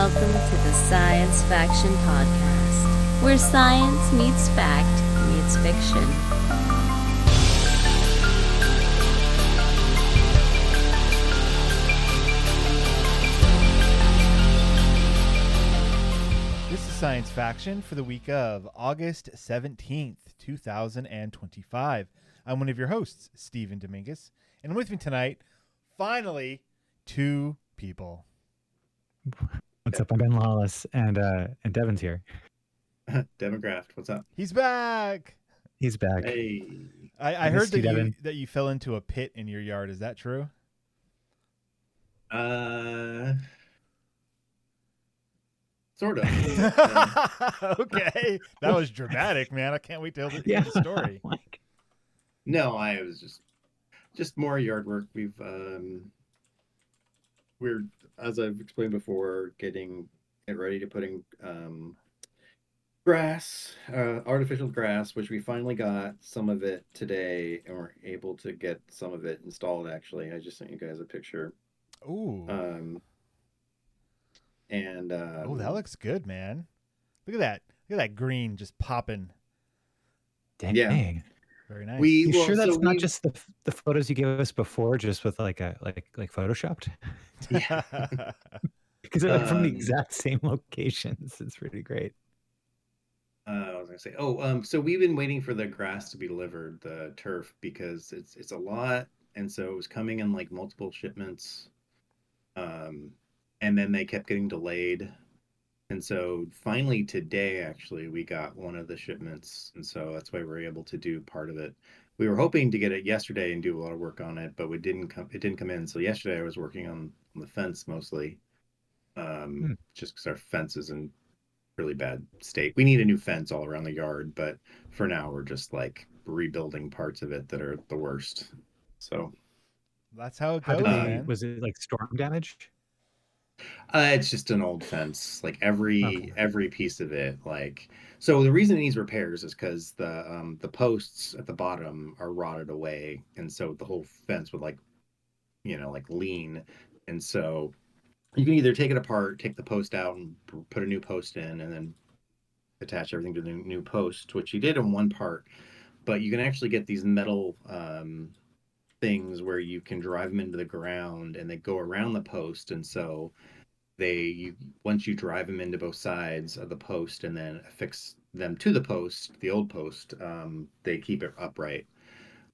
welcome to the Science Faction Podcast, where science meets fact meets fiction. This is Science Faction for the week of August 17th, 2025. I'm one of your hosts, Steven Dominguez, and with me tonight, finally, two people. What's up? I'm Ben Lawless, and Devon's here. Devon Graft, what's up? He's back. He's back. Hey. I heard that you fell into a pit in your yard. Is that true? Sort of. Okay. That was dramatic, man. I can't wait to hear the story. No, I was just more yard work. We're, as I've explained before, get ready to putting grass, artificial grass, which we finally got some of it today, and we're able to get some of it installed. Actually, I just sent you guys a picture. Ooh. Oh, that looks good, man. Look at that. Look at that green just popping. Dang. Yeah. Very nice. You sure that's not just the photos you gave us before, just with like photoshopped? Yeah. Because they're like from the exact same locations. It's pretty great. I was gonna say, so we've been waiting for the grass to be delivered, the turf, because it's a lot, and so it was coming in like multiple shipments, and then they kept getting delayed, and so finally today, actually, we got one of the shipments, and so that's why we're able to do part of it. We were hoping to get it yesterday and do a lot of work on it, but it didn't come in. So yesterday I was working on the fence mostly, just because our fence is in really bad state. We need a new fence all around the yard, but for now we're just like rebuilding parts of it that are the worst. So that's how it goes, man. Was it like storm damage? It's just an old fence, like every piece of it. Like, so the reason it needs repairs is because the posts at the bottom are rotted away, and so the whole fence would like lean, and so you can either take it apart, take the post out, and put a new post in, and then attach everything to the new post, which you did in one part. But you can actually get these metal things where you can drive them into the ground, and they go around the post, and so once you drive them into both sides of the post and then affix them to the post, the old post, they keep it upright,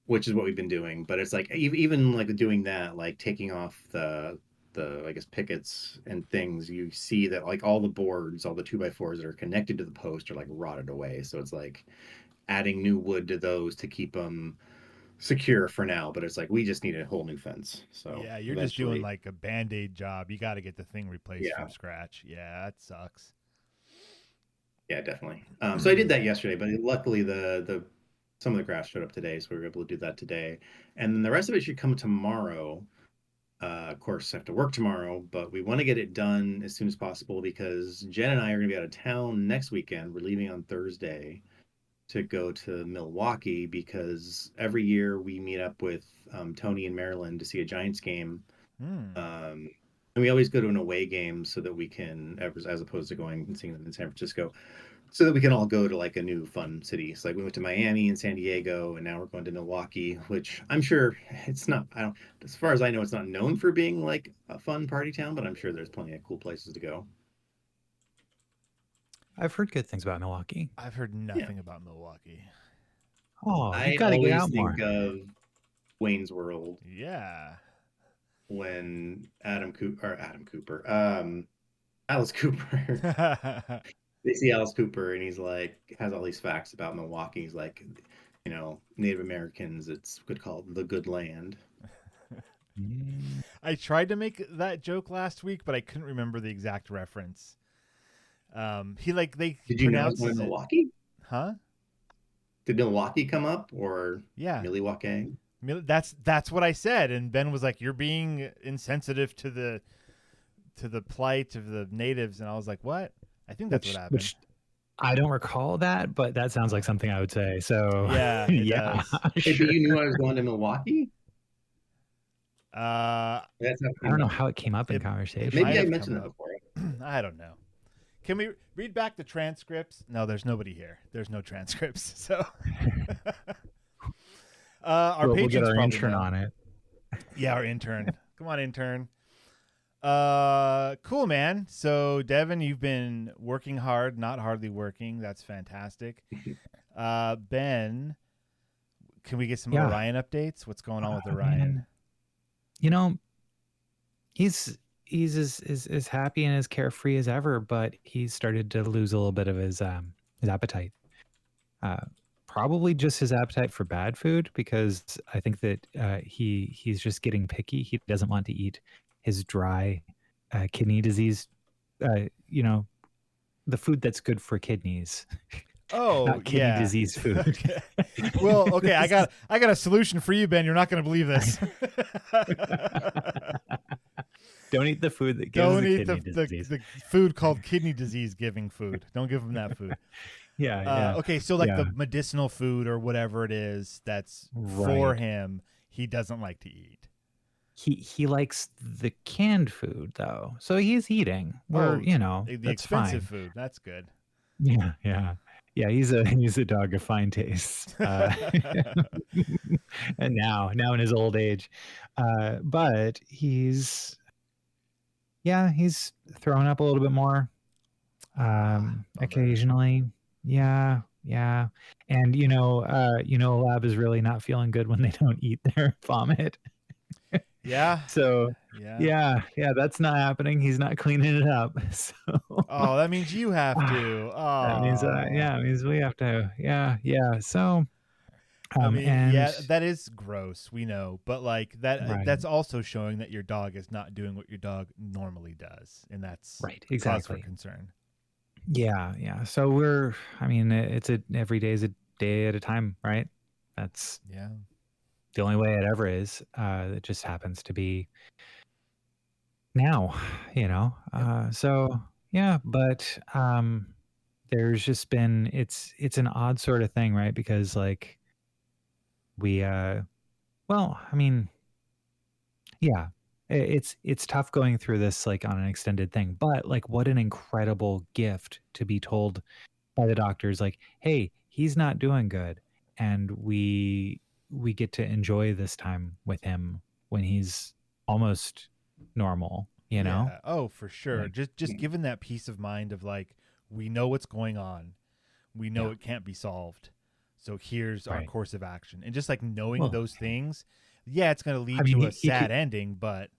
which is what we've been doing. But it's like even like doing that, like taking off the I guess pickets and things, you see that like all the boards, all the 2x4s that are connected to the post are like rotted away. So it's like adding new wood to those to keep them secure for now, but it's like we just need a whole new fence. So yeah, you're just doing like a band-aid job. You got to get the thing replaced from scratch. Yeah, that sucks. Yeah, definitely. So I did that yesterday, but luckily some of the grass showed up today, so we were able to do that today, and then the rest of it should come tomorrow. Of course, I have to work tomorrow, but we want to get it done as soon as possible because Jen and I are going to be out of town next weekend. We're leaving on Thursday to go to Milwaukee because every year we meet up with Tony and Maryland to see a Giants game. And we always go to an away game so that we can, as opposed to going and seeing them in San Francisco, so that we can all go to like a new fun city. So like we went to Miami and San Diego, and now we're going to Milwaukee, which I'm sure it's not, as far as I know, it's not known for being like a fun party town, but I'm sure there's plenty of cool places to go. I've heard good things about Milwaukee. I've heard nothing about Milwaukee. Oh, I gotta always get out think more. of Wayne's World. Yeah. When Alice Cooper. They see Alice Cooper, and he's like, has all these facts about Milwaukee. He's like, Native Americans, it's called the good land. I tried to make that joke last week, but I couldn't remember the exact reference. Did you know it's Milwaukee? Huh? Did Milwaukee come up, or Milwaukee? That's what I said, and Ben was like, "You're being insensitive to the plight of the natives," and I was like, "What?" I think that's what happened. Which I don't recall that, but that sounds like something I would say. So yeah, yeah. Hey, but you knew I was going to Milwaukee? I don't know how it came up in conversation. Maybe I mentioned that before. I don't know. Can we read back the transcripts? No, there's nobody here. There's no transcripts. So our we'll patrons get our probably intern know. on it. Yeah, our intern. Come on, intern. Cool, man. So Devon, you've been working hard, not hardly working. That's fantastic. Ben, can we get some Orion updates? What's going on with Orion? You know, he's as happy and as carefree as ever, but he's started to lose a little bit of his appetite. Probably just his appetite for bad food, because I think that he's just getting picky. He doesn't want to eat his dry kidney disease, the food that's good for kidneys. Oh, not kidney disease food. Well, okay, I got a solution for you, Ben. You're not going to believe this. Don't eat the food that gives the food called kidney disease giving food. Don't give him that food. Yeah. Okay, so the medicinal food or whatever it is that's for him, he doesn't like to eat. He likes the canned food though, so he's eating. The that's expensive fine. food. That's good. Yeah. He's a dog of fine taste, and now in his old age, but he's throwing up a little bit more, occasionally. Yeah. And lab is really not feeling good when they don't eat their vomit. Yeah. So yeah, that's not happening. He's not cleaning it up. So that means you have to. Oh, that means it means we have to. Yeah. So that is gross. We know, but that's also showing that your dog is not doing what your dog normally does, and that's cause for concern. Yeah. So it's every day is a day at a time, right? That's the only way it ever is. It just happens to be now, so but there's just been it's an odd sort of thing, right? Because we it's tough going through this on an extended thing, but what an incredible gift to be told by the doctors, hey, he's not doing good, and we get to enjoy this time with him when he's almost normal, Yeah. Oh, for sure. Just given that peace of mind of we know what's going on. We know it can't be solved. So here's our course of action. And just knowing those things, it's going to lead to a sad ending, but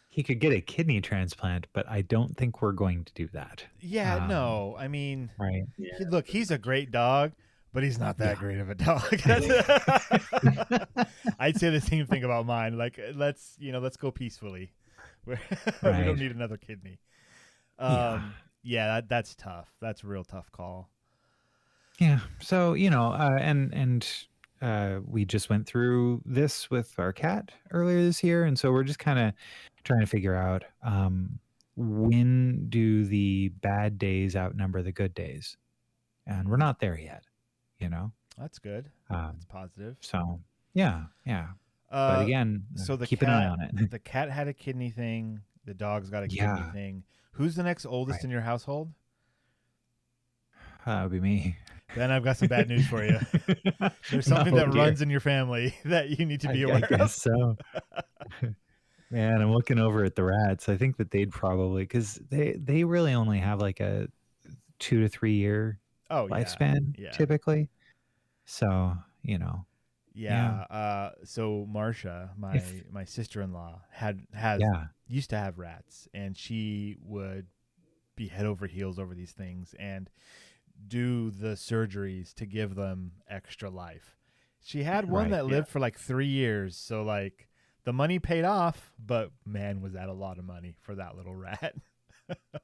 he could get a kidney transplant, but I don't think we're going to do that. Yeah, no. I mean, right. Look, he's a great dog, but he's not that great of a dog. I'd say the same thing about mine. Let's go peacefully. We don't need another kidney. That's tough. That's a real tough call. Yeah. So, we just went through this with our cat earlier this year. And so we're just kind of trying to figure out when do the bad days outnumber the good days? And we're not there yet, That's good. That's positive. So, yeah. But again, so keep an eye on it. The cat had a kidney thing. The dog's got a kidney thing. Who's the next oldest in your household? That would be me. Then I've got some bad news for you. There's something that runs in your family that you need to be aware of. So, man, I'm looking over at the rats. I think that they'd probably, because they really only have a 2 to 3 year lifespan typically. So, so Marcia, my sister-in-law used to have rats, and she would be head over heels over these things and do the surgeries to give them extra life. She had one that lived for 3 years, so the money paid off, but man, was that a lot of money for that little rat.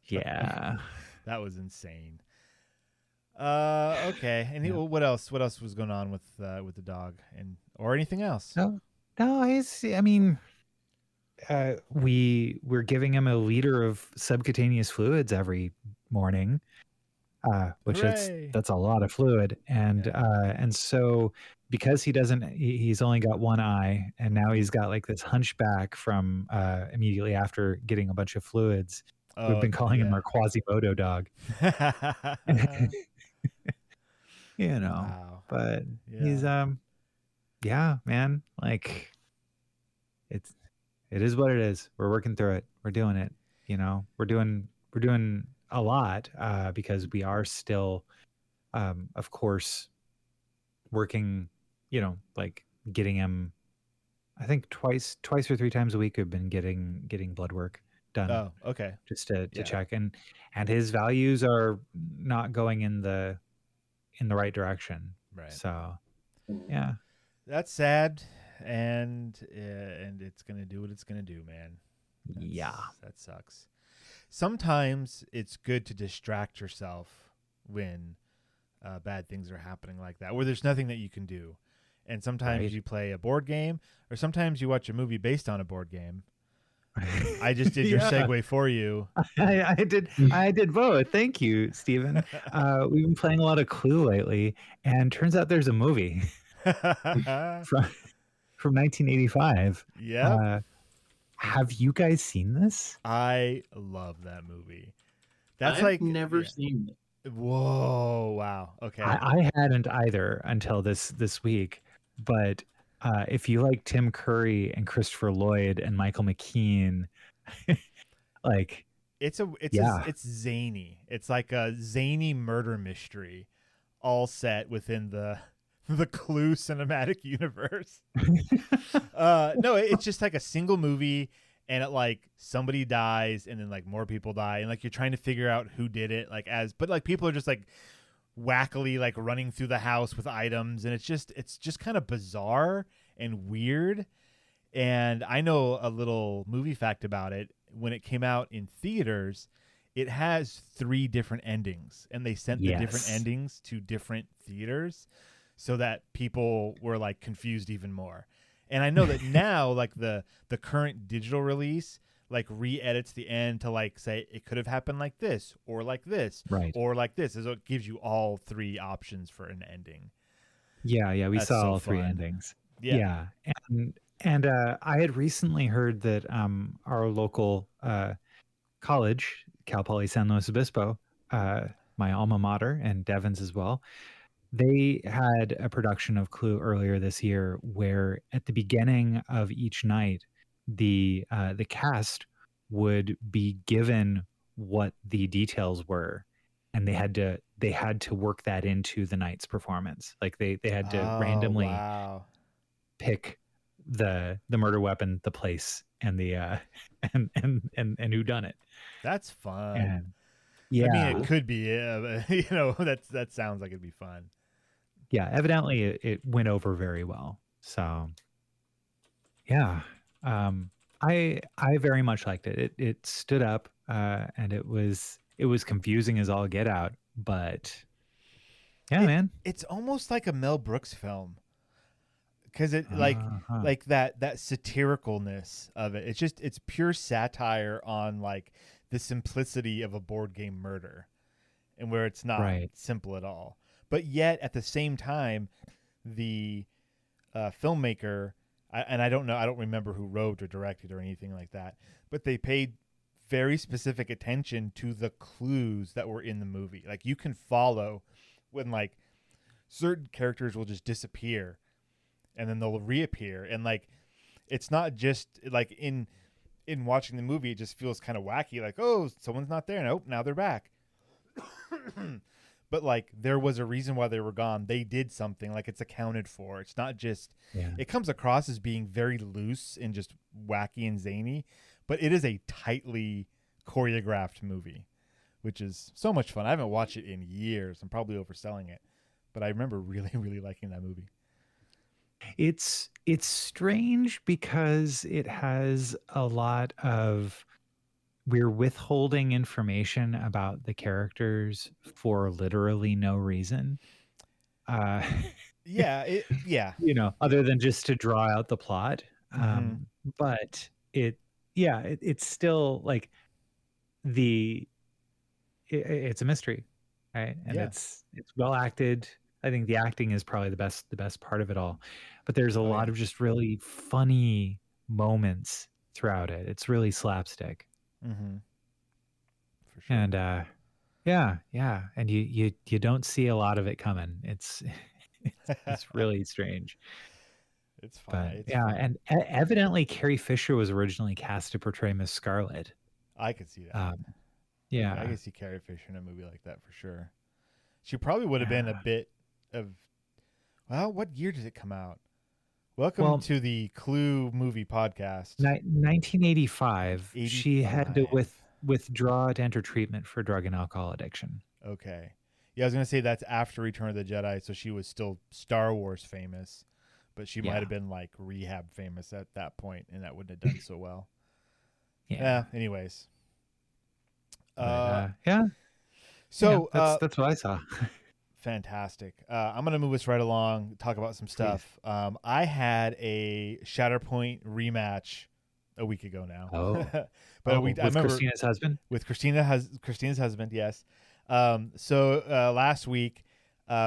Yeah. That was insane. Okay. And what else was going on with the dog or anything else? No, we're giving him 1 liter of subcutaneous fluids every morning, which that's a lot of fluid. And so because he's only got one eye, and now he's got this hunchback from immediately after getting a bunch of fluids. We've Oh, been calling him yeah. our Quasimodo dog. You know, Wow. but he's Yeah. yeah, man. Like it is what it is. We're working through it. We're doing it. You know, we're doing a lot because we are still, of course, working. You know, like getting him. I think twice or three times a week we've been getting blood work done Oh, okay. just to Yeah. check, and his values are not going in the right direction. Right. So yeah. That's sad, and it's gonna do what it's gonna do, man. Yeah. That sucks. Sometimes it's good to distract yourself when bad things are happening like that, where there's nothing that you can do. And sometimes Right. you play a board game, or sometimes you watch a movie based on a board game. I just did your Yeah. segue for you. I did both. Thank you, Steven. We've been playing a lot of Clue lately, and turns out there's a movie from 1985. Yep. Have you guys seen this? I love that movie. That's I've like never seen it. Whoa! Wow. Okay. I hadn't either until this week, but if you like Tim Curry and Christopher Lloyd and Michael McKean, like it's zany. It's like a zany murder mystery, all set within the Clue cinematic universe. No, it's just like a single movie, and it like somebody dies, and then like more people die, and like you're trying to figure out who did it. But like people are just like wackily like running through the house with items, and it's just kind of bizarre and weird. And I know a little movie fact about it. When it came out in theaters, it has 3 different endings, and they sent the different endings to different theaters so that people were like confused even more. And I know that now like the current digital release like re-edits the end to like say it could have happened like this or like this, right, or like this. So it gives you all 3 options for an ending. Yeah, we That's saw so all 3 fun. endings. Yeah. And I had recently heard that our local college, Cal Poly San Luis Obispo, my alma mater, and Devon's as well, they had a production of Clue earlier this year where at the beginning of each night, the cast would be given what the details were, and they had to work that into the night's performance. Like they had to randomly pick the murder weapon, the place, and the and who done it. That's fun. And yeah, I mean, it could be, you know, that sounds like it'd be fun. Yeah, evidently it went over very well. So yeah, I very much liked it. It stood up, and it was confusing as all get out, but yeah, man, it's almost like a Mel Brooks film. Because it like that satiricalness of it. It's pure satire on like the simplicity of a board game murder, and where it's not simple at all. But yet at the same time, the filmmaker, I don't remember who wrote or directed or anything like that, but they paid very specific attention to the clues that were in the movie. Like you can follow when like certain characters will just disappear and then they'll reappear, and like it's not just like in watching the movie, it just feels kind of wacky, like, oh, someone's not there, nope, now they're back. But like there was a reason why they were gone. They did something, like it's accounted for. It's not just it comes across as being very loose and just wacky and zany, but it is a tightly choreographed movie, which is so much fun. I haven't watched it in years. I'm probably overselling it, but I remember really, really liking that movie. It's strange because it has a lot of, we're withholding information about the characters for literally no reason. Yeah. You know, other than just to draw out the plot. But it's still like it's a mystery, right? And it's well acted. I think the acting is probably the best part of it all. But there's a lot of just really funny moments throughout it. It's really slapstick. for sure. And yeah, and you don't see a lot of it coming. It's really strange. It's fine. But It's yeah, fine. and evidently Carrie Fisher was originally cast to portray Miss Scarlet. I could see that. Um, I yeah, could see Carrie Fisher in a movie like that for sure. She probably would have been a yeah. bit of. Well, what year did it come out? Welcome Well, to the Clue movie podcast. 1985, she had to 85. withdraw to enter treatment for drug and alcohol addiction. Okay. Yeah, I was gonna say that's after Return of the Jedi, so she was still Star Wars famous, but she might Yeah. have been like rehab famous at that point, and that wouldn't have done so well. Yeah. Anyways. But, yeah. So That's what I saw. fantastic. I'm gonna move us right along, talk about some stuff. I had a Shatterpoint rematch a week ago now. Oh. But I with remember Christina's husband? with Christina's husband, yes. So last week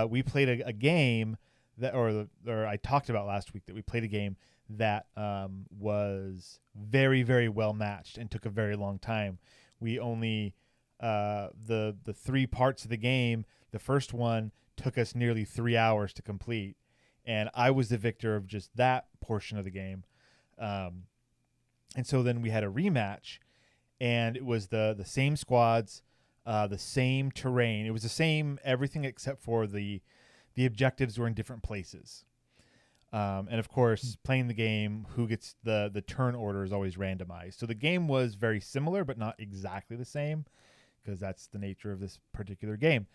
we played a game that, or I talked about last week that we played a game that was very, very well matched and took a very long time. We only the 3 parts of the game. The first one took us nearly 3 hours to complete, and I was the victor of just that portion of the game. And so then we had a rematch, and it was the same squads, the same terrain. It was the same everything except for the objectives were in different places. And of course, playing the game, who gets the turn order is always randomized. So the game was very similar, but not exactly the same, because that's the nature of this particular game.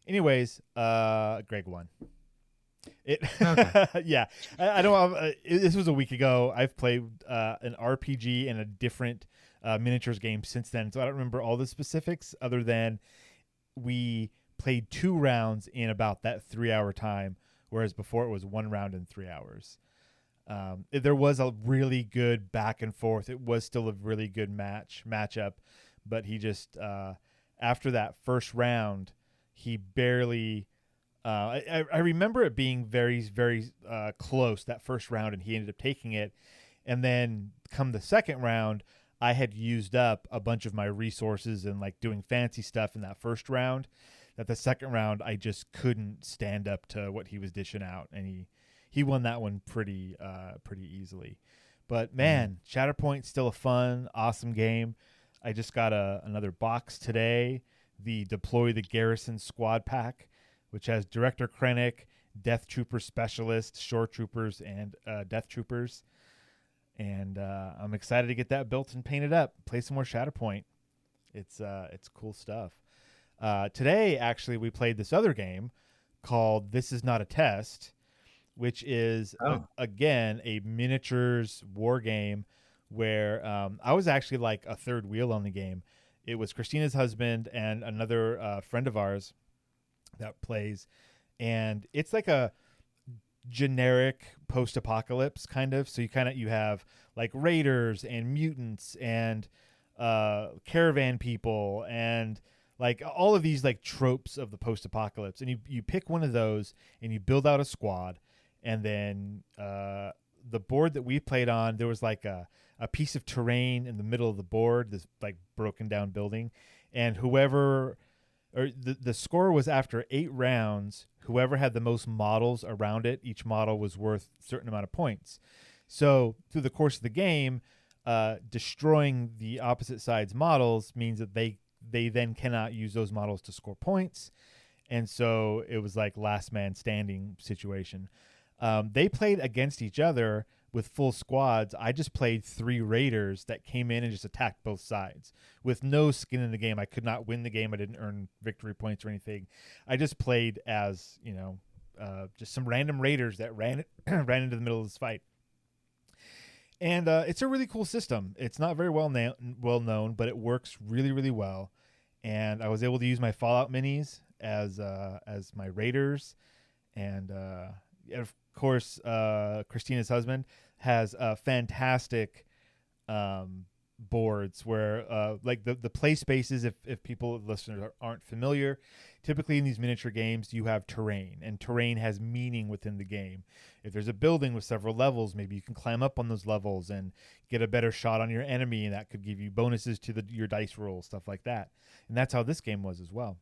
Anyways, Greg won. Okay. Yeah, I don't. This was a week ago. I've played an RPG and a different miniatures game since then, so I don't remember all the specifics other than we played 2 rounds in about that 3-hour time, whereas before it was 1 round in 3 hours. There was a really good back and forth. It was still a really good matchup, but he just after that first round, he barely. I remember it being very, very close that first round, and he ended up taking it. And then come the second round, I had used up a bunch of my resources and like doing fancy stuff in that first round. That the second round, I just couldn't stand up to what he was dishing out, and he won that one pretty easily. But man, Shatterpoint's still a fun, awesome game. I just got another box today, the Deploy the Garrison Squad Pack, which has Director Krennic, Death Trooper Specialist, Shore Troopers, and Death Troopers. And I'm excited to get that built and painted up. Play some more Shatterpoint. It's cool stuff. Today, actually, we played this other game called This Is Not a Test, which is, again, a miniatures war game where I was actually like a third wheel on the game. It was Christina's husband and another friend of ours that plays, and it's like a generic post-apocalypse kind of. So you have like raiders and mutants and caravan people and like all of these like tropes of the post-apocalypse, and you pick one of those and you build out a squad. And then the board that we played on, there was like a piece of terrain in the middle of the board, this like broken down building, and the score was after 8 rounds. Whoever had the most models around it, each model was worth a certain amount of points. So through the course of the game, destroying the opposite side's models means that they then cannot use those models to score points. And so it was like last man standing situation. They played against each other with full squads. I just played 3 raiders that came in and just attacked both sides with no skin in the game. I could not win the game. I didn't earn victory points or anything. I just played as, just some random raiders that ran into the middle of this fight. And it's a really cool system. It's not very well known, but it works really, really well. And I was able to use my Fallout minis as my raiders, and of course, Christina's husband has a fantastic boards where like the play spaces, if people listeners aren't familiar, typically in these miniature games you have terrain, and terrain has meaning within the game. If there's a building with several levels, maybe you can climb up on those levels and get a better shot on your enemy, and that could give you bonuses to your dice roll, stuff like that. And that's how this game was as well.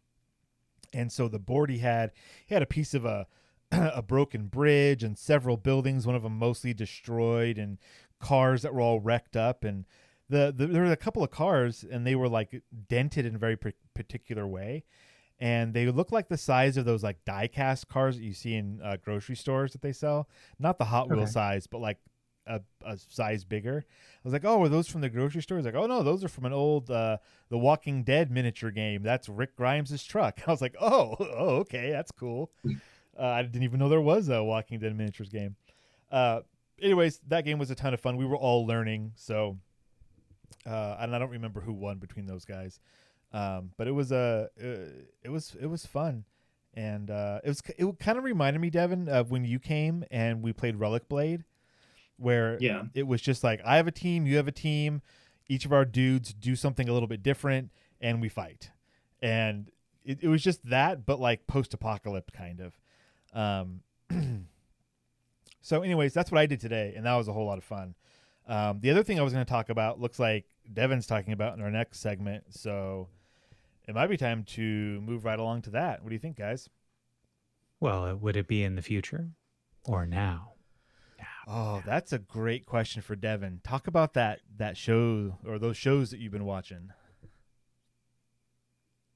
And so the board he had a piece of a a broken bridge and several buildings, one of them mostly destroyed, and cars that were all wrecked up. And there were a couple of cars, and they were like dented in a very particular way, and they look like the size of those like die cast cars that you see in grocery stores that they sell, not the Hot Wheel size, but like a size bigger. I was like, oh, are those from the grocery store? He's like, oh no, those are from an old The Walking Dead miniature game. That's Rick Grimes' truck. I was like, oh, okay, that's cool. I didn't even know there was a Walking Dead miniatures game. Anyways, that game was a ton of fun. We were all learning, so and I don't remember who won between those guys, but it was fun, and it kind of reminded me, Devin, of when you came and we played Relic Blade, where it was just like, I have a team, you have a team, each of our dudes do something a little bit different, and we fight, and it was just that, but like post-apocalypse kind of. So anyways, that's what I did today, and that was a whole lot of fun. The other thing I was going to talk about looks like Devin's talking about in our next segment, so it might be time to move right along to that. What do you think, guys? Well, would it be in the future or now? Oh, that's a great question for Devin. Talk about that show, or those shows that you've been watching.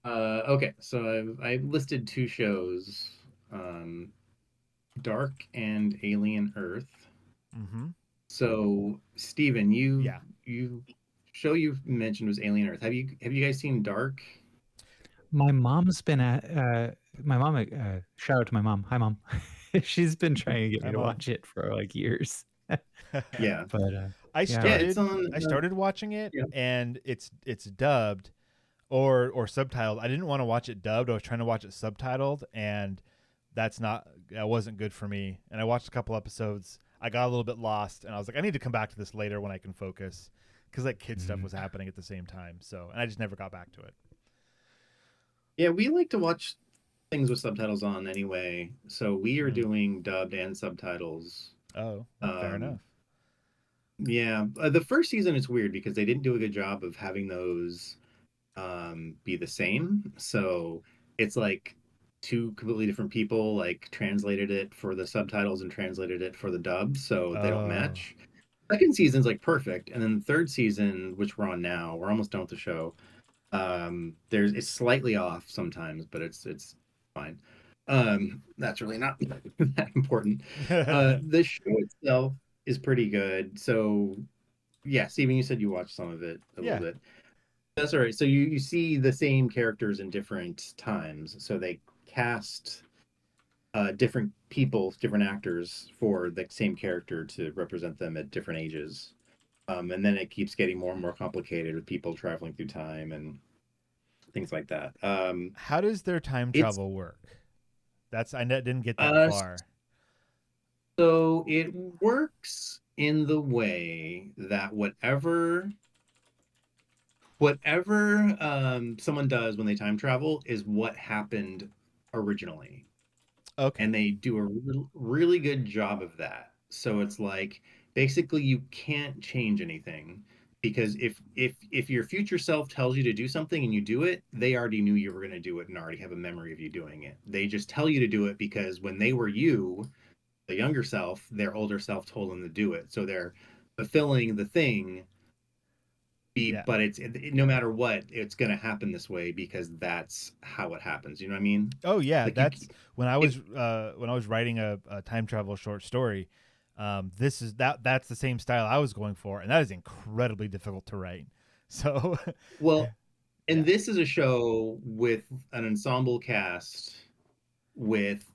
Okay, so I've listed 2 shows, Dark and Alien Earth. Mm-hmm. So, Steven, you show you mentioned was Alien Earth. Have you guys seen Dark? My mom's been at my mom. Shout out to my mom. Hi, Mom. She's been trying to get me to watch it for like years. Yeah, but I started watching it, and it's dubbed or subtitled. I didn't want to watch it dubbed. I was trying to watch it subtitled, and that wasn't good for me. And I watched a couple episodes. I got a little bit lost, and I was like, I need to come back to this later when I can focus, because like kid stuff was happening at the same time. So, and I just never got back to it. Yeah, we like to watch things with subtitles on anyway. So we are doing dubbed and subtitles. Oh, fair enough. Yeah, the first season is weird because they didn't do a good job of having those be the same. So it's like 2 completely different people like translated it for the subtitles and translated it for the dub, so they don't match. Second season's like perfect, and then the third season, which we're on now, we're almost done with the show. It's slightly off sometimes, but it's fine. That's really not that important. The show itself is pretty good. So yeah, Steven, you said you watched some of it a little bit. That's all right. So you see the same characters in different times. So they cast different people, different actors for the same character to represent them at different ages. And then it keeps getting more and more complicated with people traveling through time and things like that. How does their time travel work? I didn't get that far. So it works in the way that whatever someone does when they time travel is what happened originally. Okay. And they do a really good job of that. So it's like, basically you can't change anything, because if your future self tells you to do something and you do it, they already knew you were going to do it and already have a memory of you doing it. They just tell you to do it because when they were you, the younger self, their older self told them to do it. So they're fulfilling the thing, but it's no matter what, it's going to happen this way because that's how it happens. You know what I mean? Oh yeah, like when I was writing a time travel short story. That's the same style I was going for, and that is incredibly difficult to write. So, and this is a show with an ensemble cast with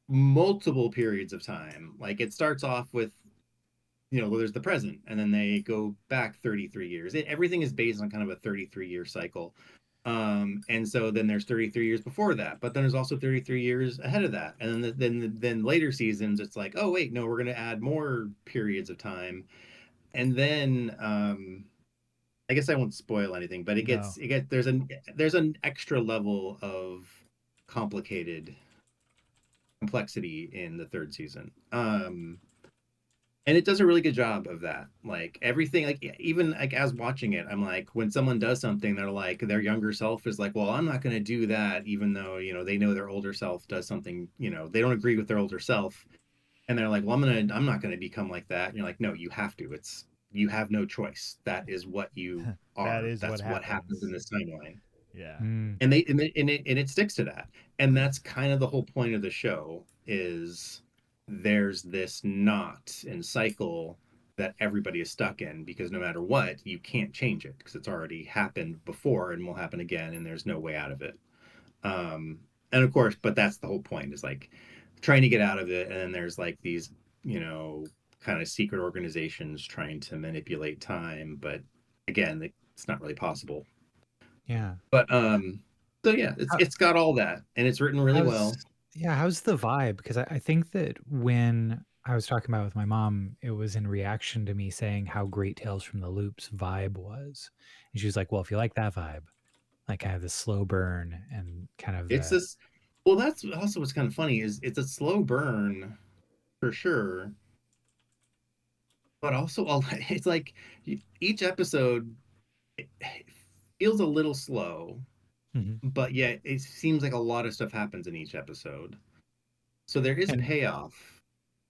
multiple periods of time. Like it starts off with, there's the present, and then they go back 33 years. Everything is based on kind of a 33-year cycle. And so then there's 33 years before that, but then there's also 33 years ahead of that. And then later seasons, it's like, oh wait, no, we're going to add more periods of time. and then I guess I won't spoil anything, but No. there's an extra level of complicated complexity in the third season. And it does a really good job of that. Like everything, like even like as watching it, I'm like, when someone does something, they're like, their younger self is like, well, I'm not going to do that, even though, they know their older self does something, they don't agree with their older self. And they're like, well, I'm not going to become like that. And you're like, no, you have to. You have no choice. That is what you That are. is what That's what happens in happens. this timeline. Yeah. Mm. And it sticks to that. And that's kind of the whole point of the show is there's this knot and cycle that everybody is stuck in, because no matter what, you can't change it because it's already happened before and will happen again, and there's no way out of it. um and of course, but that's the whole point, is like trying to get out of it. And then there's like these, kind of secret organizations trying to manipulate time, but again, it's not really possible. Yeah. But so yeah, How, it's got all that, and it's written really well. how's the vibe? Because I think that when I was talking about it with my mom, it was in reaction to me saying how great Tales from the Loop's vibe was. And she was like, well, if you like that vibe, like kind of the slow burn and kind of It's the this Well, that's also what's kind of funny, is it's a slow burn for sure, but also it's like each episode feels a little slow, Mhm. but yet it seems like a lot of stuff happens in each episode. So there is and payoff.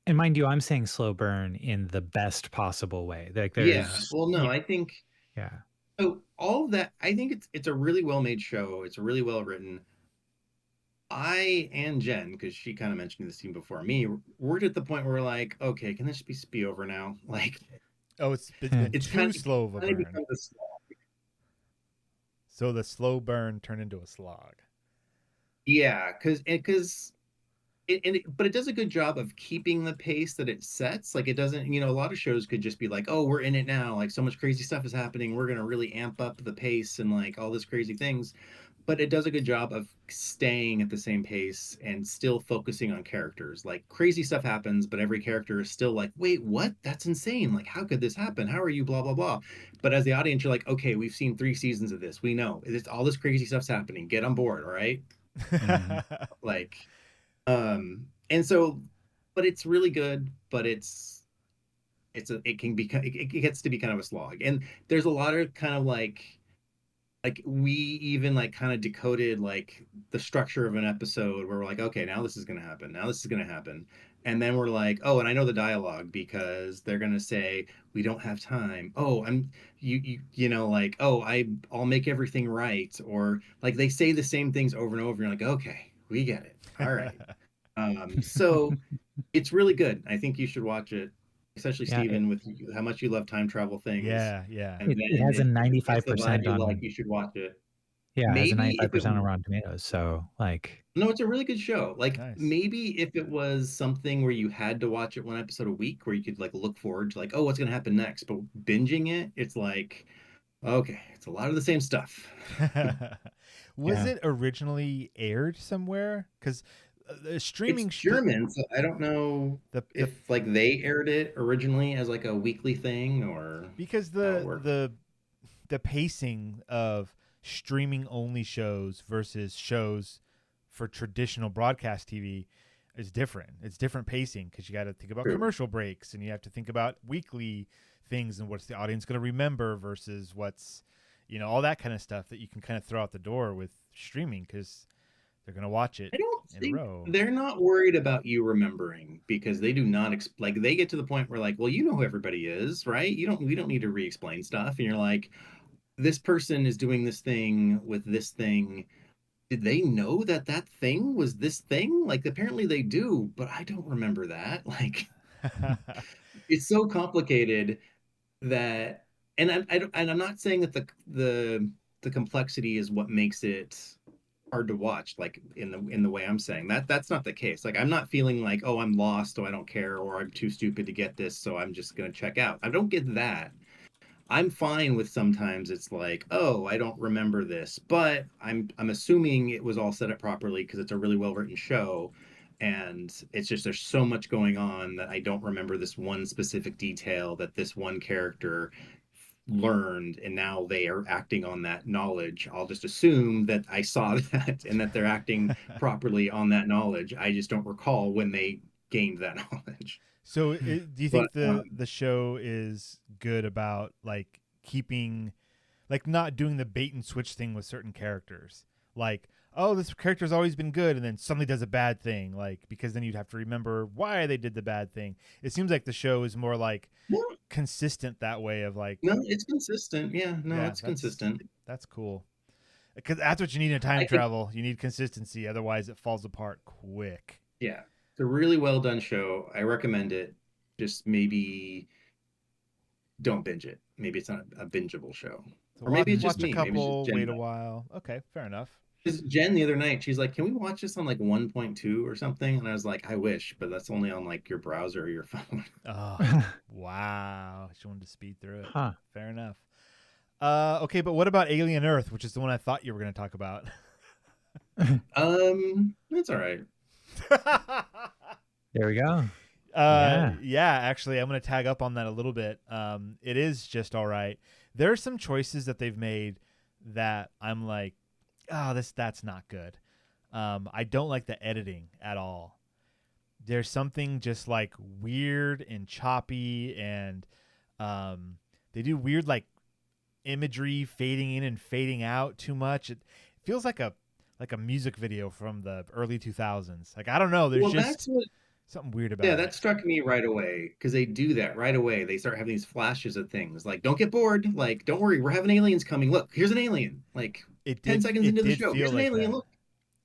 and mind you, I'm saying slow burn in the best possible way. Like Yeah. there's Well, no, I think yeah. so. All of that, I think it's a really well made show. It's really well written. I and Jen, because she kind of mentioned this scene before me, we're at the point where we're like, okay, can this just be over now? Like, Oh, it's been it's too slow of a kind of burn. becomes a slog. So the slow burn turned into a slog. Yeah, but it does a good job of keeping the pace that it sets. Like, it doesn't, a lot of shows could just be like, oh, we're in it now, like so much crazy stuff is happening, we're gonna really amp up the pace and like all this crazy things. But it does a good job of staying at the same pace and still focusing on characters. Like, crazy stuff happens, but every character is still like, wait, what? That's insane. Like, how could this happen? How are you? Blah, blah, blah. But as the audience, you're like, okay, we've seen 3 seasons of this. We know it's all this crazy stuff's happening. Get on board. All right. Mhm. Like, and so, but it's really good, but it can be, it gets to be kind of a slog. And there's a lot of kind of like we even like kind of decoded like the structure of an episode where we're like, okay, now this is going to happen, now this is going to happen, and then we're like, oh, and I know the dialogue because they're going to say, we don't have time, oh, like, oh, I'll make everything right, or like they say the same things over and over, and you're like, okay, we get it, all right. So it's really good. I think you should watch it, especially Yeah, Steven, with how much you love time travel things. Yeah, yeah. And it then has a if it's the vibe 95% you like, on you should watch it. yeah, it has a Maybe if it 95% on Rotten Tomatoes. So like No, it's a really good show. Like, Nice. maybe if it was something where you had to watch it one episode a week, where you could like look forward to like, oh, what's gonna happen next? But binging it, it's like, okay, it's a lot of the same stuff. Was yeah. it originally aired somewhere? Because It's streaming German, so I don't know the if like they aired it originally as like a weekly thing or because how it worked. the pacing of streaming only shows versus shows for traditional broadcast TV is different. It's different pacing because you got to think about True. commercial breaks and you have to think about weekly things and what's the audience going to remember versus what's all that kind of stuff that you can kind of throw out the door with streaming because they're going to watch it I don't in a think row. they're not worried about you remembering, because they do not like they get to the point where like, well, you know who everybody is, right? We don't need to re-explain stuff. And you're like, this person is doing this thing with this thing. Did they know that that thing was this thing? Like, apparently they do, but I don't remember that. Like, it's so complicated that, and I'm not saying that the complexity is what makes it hard to watch, like in the way I'm saying that. That's not the case. Like, I'm not feeling like, oh, I'm lost, so I don't care, or I'm too stupid to get this, so I'm just gonna check out. I don't get that. I'm fine with sometimes it's like, oh, I don't remember this, but I'm assuming it was all set up properly because it's a really well written show, and it's just there's so much going on that I don't remember this one specific detail that this one character learned, and now they are acting on that knowledge. I'll just assume that I saw that and that they're acting properly on that knowledge. I just don't recall when they gained that knowledge. So, do you But think the show is good about like keeping, like not doing the bait and switch thing with certain characters? Like, oh, this character's always been good, and then suddenly does a bad thing, like because then you'd have to remember why they did the bad thing. It seems like the show is more like no, consistent that way of like, no, it's consistent. Yeah, no, yeah, it's consistent. That's cool. Because that's what you need in time I think, travel. You need consistency, otherwise it falls apart quick. yeah, it's a really well done show. I recommend it. Just maybe don't binge it. Maybe it's not a bingeable show. So Or maybe it's watch just a me. Maybe it's couple, just Jen. wait a while. Okay, fair enough. Because Jen the other night, she's like, "Can we watch this on like 1.2 or something?" And I was like, "I wish, but that's only on like your browser or your phone." Oh, wow. She wanted to speed through it. Huh. Fair enough. Okay, but what about Alien Earth, which is the one I thought you were going to talk about? That's all right. There we go. Yeah, actually, I'm going to tag up on that a little bit. It is just all right. There are some choices that they've made that I'm like, oh, that's not good. I don't like the editing at all. There's something just like weird and choppy, and they do weird like imagery fading in and fading out too much. It feels like a music video from the early 2000s. Like, I don't know. There's just something weird about it. Yeah, that struck me right away because they do that right away. They start having these flashes of things like, "Don't get bored. Like, don't worry, we're having aliens coming. Look, here's an alien." Like, 10 seconds into the show, here's an alien. Look.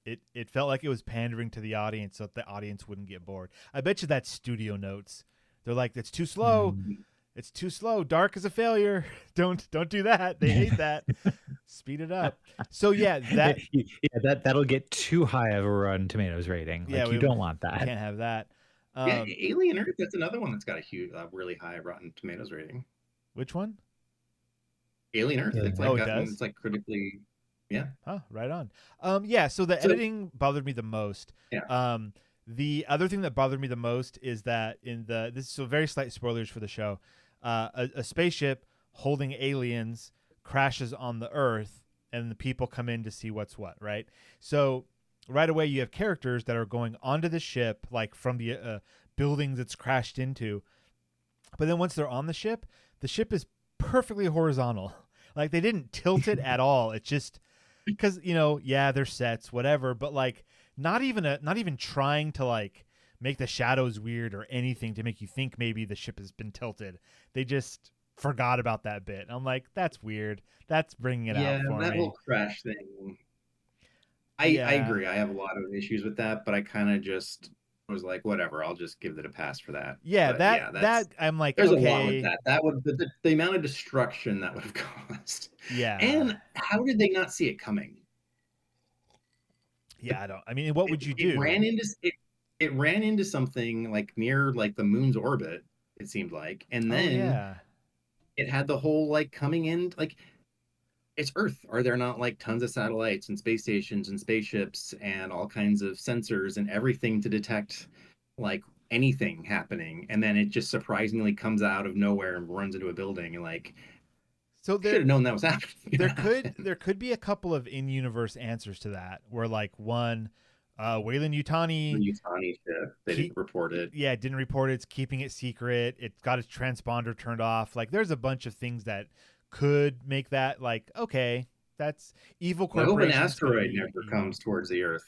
It felt like it was pandering to the audience so that the audience wouldn't get bored. I bet you that's studio notes. They're like, "It's too slow. It's too slow. Dark is a failure. Don't do that. They hate that. Speed it up." So yeah, that'll get too high of a Rotten Tomatoes rating. Like, yeah, you don't want that. Can't have that. Yeah, Alien Earth. That's another one that's got a huge, really high Rotten Tomatoes rating. Which one? Alien Earth. It's like it's like critically. Yeah. Oh, right on. Yeah. So the editing bothered me the most. Yeah. The other thing that bothered me the most is that this is so very slight spoilers for the show. A spaceship holding aliens crashes on the Earth, and the people come in to see what's what. Right. So right away you have characters that are going onto the ship, like from the buildings it's crashed into. But then once they're on the ship is perfectly horizontal. Like, they didn't tilt it at all. It's just because, they're sets, whatever, but like not even trying to like make the shadows weird or anything to make you think maybe the ship has been tilted. They just forgot about that bit. I'm like, that's weird. That's bringing it out for me. Yeah, that whole crash thing. I agree. I have a lot of issues with that, but I kind of just was like, whatever. I'll just give it a pass for that. Yeah, but that I'm like, there's okay. a lot with that. That would the amount of destruction that would have caused. Yeah. And how did they not see it coming? Yeah, I mean, what would you do? It ran into something like near like the moon's orbit, it seemed like, and then it had the whole like coming in like. It's Earth. Are there not like tons of satellites and space stations and spaceships and all kinds of sensors and everything to detect like anything happening? And then it just surprisingly comes out of nowhere and runs into a building, and like, so should have known that was happening. There could be a couple of in-universe answers to that, where like one, Weyland-Yutani ship, they didn't report it. Yeah, it didn't report it. It's keeping it secret. It got its transponder turned off. Like, there's a bunch of things that could make that like, okay, that's evil corporation. I hope an asteroid never comes towards the Earth.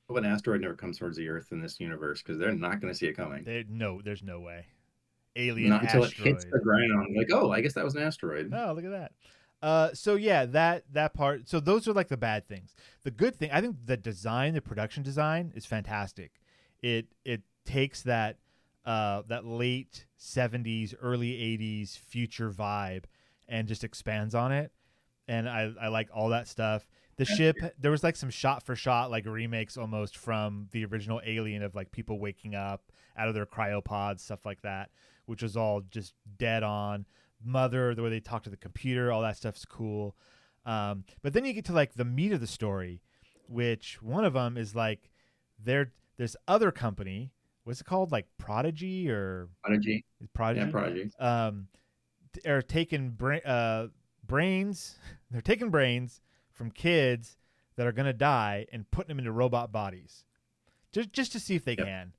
I hope an asteroid never comes towards the Earth in this universe, because they're not going to see it coming. There's no way. Alien not until asteroid. It hits the ground. Like, oh, I guess that was an asteroid. Oh, look at that. So yeah, that part. So those are like the bad things. The good thing, I think, the production design is fantastic. It takes that late 70s, early 80s future vibe and just expands on it. And I like all that stuff. The ship, there was like some shot for shot, like remakes almost from the original Alien, of like people waking up out of their cryopods, stuff like that, which was all just dead on. Mother, the way they talk to the computer, all that stuff's cool. But then you get to like the meat of the story, which one of them is like they're this other company, what's it called, like Prodigy or Prodigy. Prodigy? Yeah, Prodigy. Are taking brains. They're taking brains from kids that are gonna die and putting them into robot bodies, just to see if they can.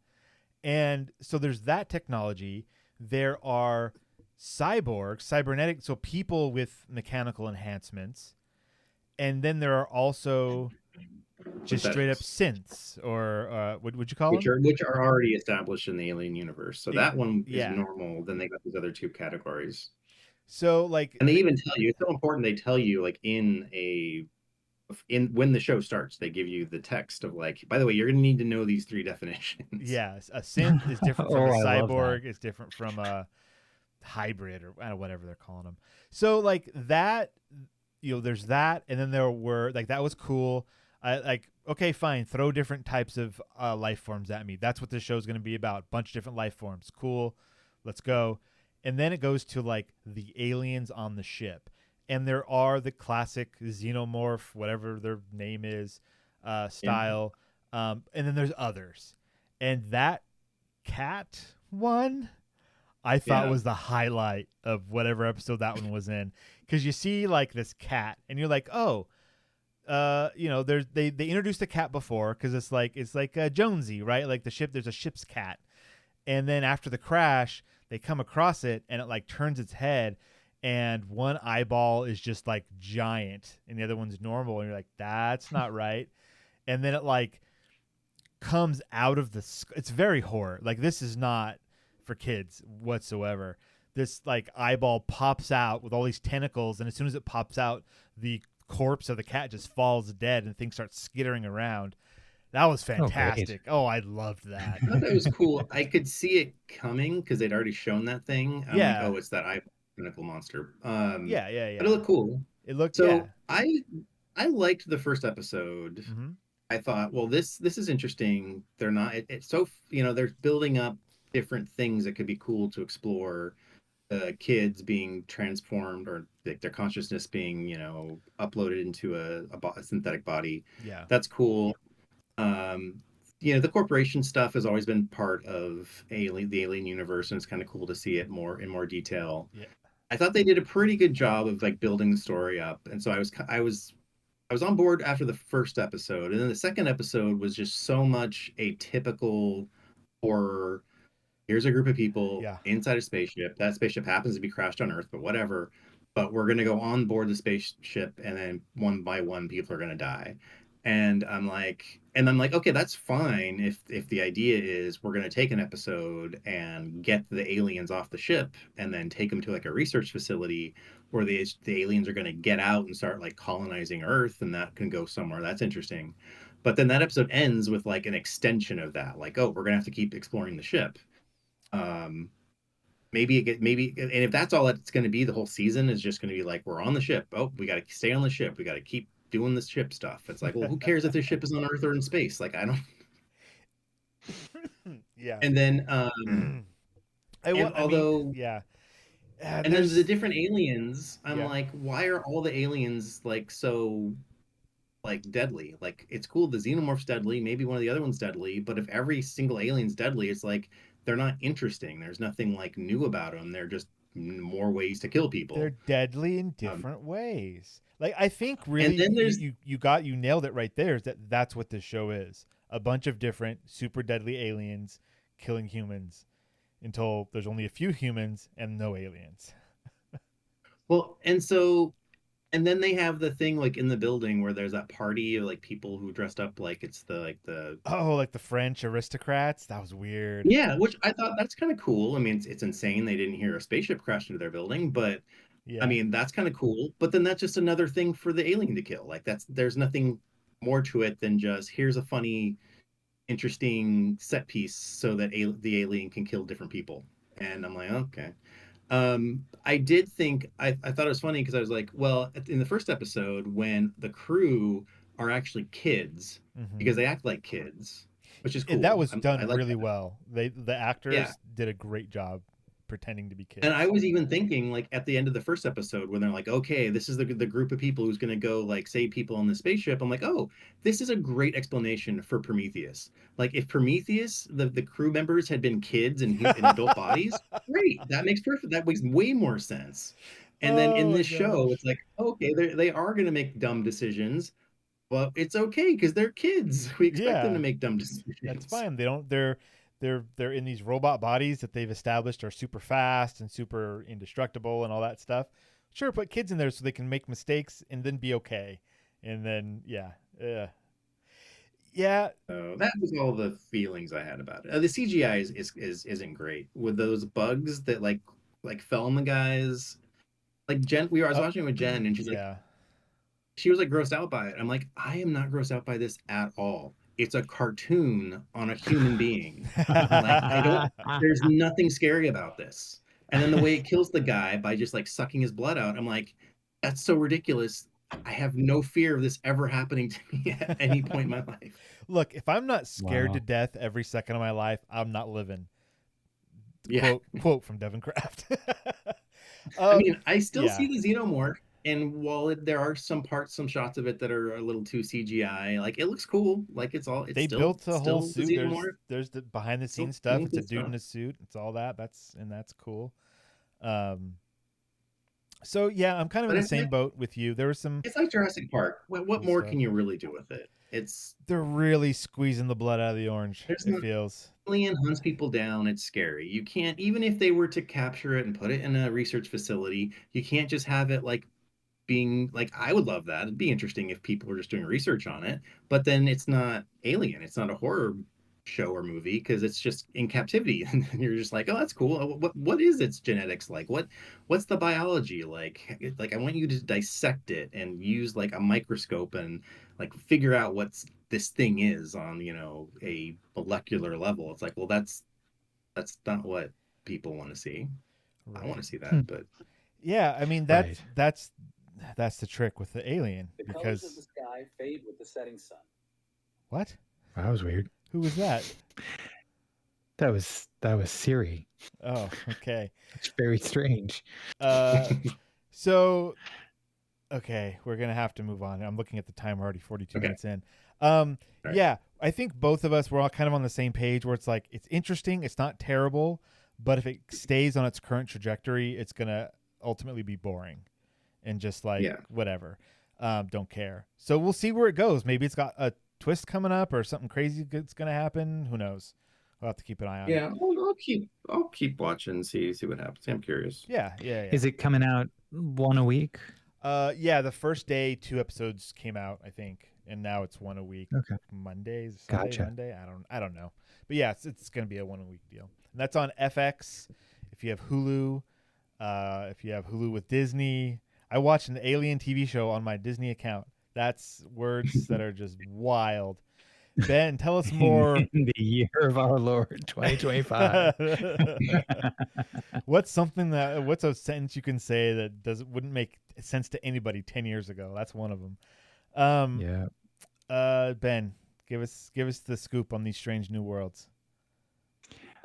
And so there's that technology. There are cybernetic, so people with mechanical enhancements, and then there are also just straight up synths, or what would you call them? Which are already established in the Alien universe. So that one is Yeah. normal. Then they got these other two categories. So like, and they even tell you, it's so important. They tell you like when the show starts, they give you the text of like, by the way, you're gonna need to know these three definitions. yes, a synth is different from a I love cyborg. that. Is different from a hybrid, or whatever they're calling them. So like that, there's that, and then there were like, that was cool. Like, okay, fine, throw different types of life forms at me. That's what this show's going to be about. Bunch of different life forms. Cool, let's go. And then it goes to like the aliens on the ship, and there are the classic xenomorph, whatever their name is, style. And then there's others, and that cat one I thought was the highlight of whatever episode that one was in, because you see like this cat, and you're like, oh, there's they introduced the cat before, because it's like Jonesy, right? Like there's a ship's cat, and then after the crash, they come across it, and it like turns its head, and one eyeball is just like giant, and the other one's normal, and you're like, that's not right. And then it like comes out of it's very horror. Like, this is not for kids whatsoever. This like eyeball pops out with all these tentacles, and as soon as it pops out, the corpse of the cat just falls dead, and things start skittering around. That was fantastic. Oh, I loved that. I thought that was cool. I could see it coming because they'd already shown that thing. I'm like, oh, it's that tentacle monster. Yeah. But it looked cool. It looked so. I liked the first episode. Mm-hmm. I thought, well, this is interesting. They're not. It's so they're building up different things that could be cool to explore. Kids being transformed, or their consciousness being uploaded into a synthetic body. Yeah, that's cool. The corporation stuff has always been part of the Alien universe, and it's kind of cool to see it in more detail. Yeah. I thought they did a pretty good job of like building the story up, and so I was on board after the first episode, and then the second episode was just so much a typical horror. Here's a group of people inside a spaceship. That spaceship happens to be crashed on Earth, but whatever. But we're going to go on board the spaceship, and then one by one, people are going to die. And I'm like, okay, that's fine if the idea is we're going to take an episode and get the aliens off the ship and then take them to like a research facility where the aliens are going to get out and start like colonizing Earth, and that can go somewhere. That's interesting. But then that episode ends with like an extension of that, like, oh, we're going to have to keep exploring the ship. Maybe, and if that's all it's going to be, the whole season is just going to be like, we're on the ship. Oh, we got to stay on the ship. We got to keep doing this ship stuff. It's like, well, who cares if the ship is on Earth or in space? Like, I don't. Yeah. And then, and there's the different aliens. I'm like, why are all the aliens like so like deadly? Like, it's cool, the xenomorph's deadly, maybe one of the other one's deadly, but if every single alien's deadly, it's like they're not interesting. There's nothing like new about them. They're just more ways to kill people. They're deadly in different ways. Like, I think really, and then you nailed it right there. Is that's what this show is? A bunch of different super deadly aliens killing humans until there's only a few humans and no aliens. Well, and then they have the thing like in the building where there's that party of like people who dressed up like it's the French aristocrats. That was weird. Yeah, which I thought that's kind of cool. I mean, it's insane they didn't hear a spaceship crash into their building, but I mean, that's kind of cool. But then that's just another thing for the alien to kill. Like, there's nothing more to it than just here's a funny, interesting set piece so that the alien can kill different people. And I'm like, okay. I did think I thought it was funny because I was like, well, in the first episode when the crew are actually kids because they act like kids, which is cool. That was done really well. The actors did a great job pretending to be kids. And I was even thinking, like, at the end of the first episode, when they're like, okay, this is the group of people who's going to go, like, save people on the spaceship. I'm like, oh, this is a great explanation for Prometheus. Like, if Prometheus, the crew members had been kids in adult bodies, great. That makes way more sense. And then in this show, it's like, okay, they are going to make dumb decisions, but it's okay because they're kids. We expect them to make dumb decisions. That's fine. They're in these robot bodies that they've established are super fast and super indestructible and all that stuff. Sure, put kids in there so they can make mistakes and then be okay. And then yeah. So that was all the feelings I had about it. The CGI isn't great with those bugs that like fell on the guys. Like Jen, I was watching it with Jen, and she's like, she was like grossed out by it. I'm like, I am not grossed out by this at all. It's a cartoon on a human being. Like, there's nothing scary about this. And then the way it kills the guy by just like sucking his blood out, I'm like, that's so ridiculous. I have no fear of this ever happening to me at any point in my life. Look, if I'm not scared to death every second of my life, I'm not living. Yeah. Quote from Devon Kraft. I mean, I still see the Xenomorph. And while there are some shots of it that are a little too CGI, like it looks cool. Like they built a whole suit. There's the behind the scenes stuff. It's a dude in a suit. It's all that. That's cool. So yeah, I'm kind of in the same boat with you. There was some. It's like Jurassic Park. What more can you really do with it? They're really squeezing the blood out of the orange. It feels. Alien hunts people down. It's scary. You can't, even if they were to capture it and put it in a research facility, you can't just have it like being like, I would love that. It'd be interesting if people were just doing research on it, but then it's not Alien. It's not a horror show or movie because it's just in captivity, and you're just like, oh, that's cool. What is its genetics like? What's the biology like? Like, I want you to dissect it and use like a microscope and like figure out what this thing is on, a molecular level. It's like, well, that's not what people want to see. Right. I want to see that, but yeah, I mean that's the trick with the Alien, because colors of the sky fade with the setting sun. What? That was weird. Who was that? That was Siri. Oh, okay. It's very strange. So, okay, we're gonna have to move on. I'm looking at the time. We're already 42 minutes in. Yeah, I think both of us were all kind of on the same page where it's like, it's interesting, it's not terrible, but if it stays on its current trajectory, it's gonna ultimately be boring and just like whatever. Don't care. So we'll see where it goes. Maybe it's got a twist coming up or something crazy that's gonna happen. Who knows? We'll have to keep an eye on it. Yeah, I'll keep watching, see what happens. I'm curious. Yeah. Is it coming out one a week? Yeah, the first day 2 episodes came out, I think, and now it's one a week. Okay. Mondays, gotcha. Monday. I don't know, but yeah, it's gonna be a 1 a week deal, and that's on FX. If you have Hulu, if you have Hulu with Disney, I watched an Alien TV show on my Disney account. That's words that are just wild. Ben, tell us more. In the year of our Lord, 2025. What's a sentence you can say that wouldn't make sense to anybody 10 years ago? That's one of them. Ben, give us the scoop on these strange new worlds.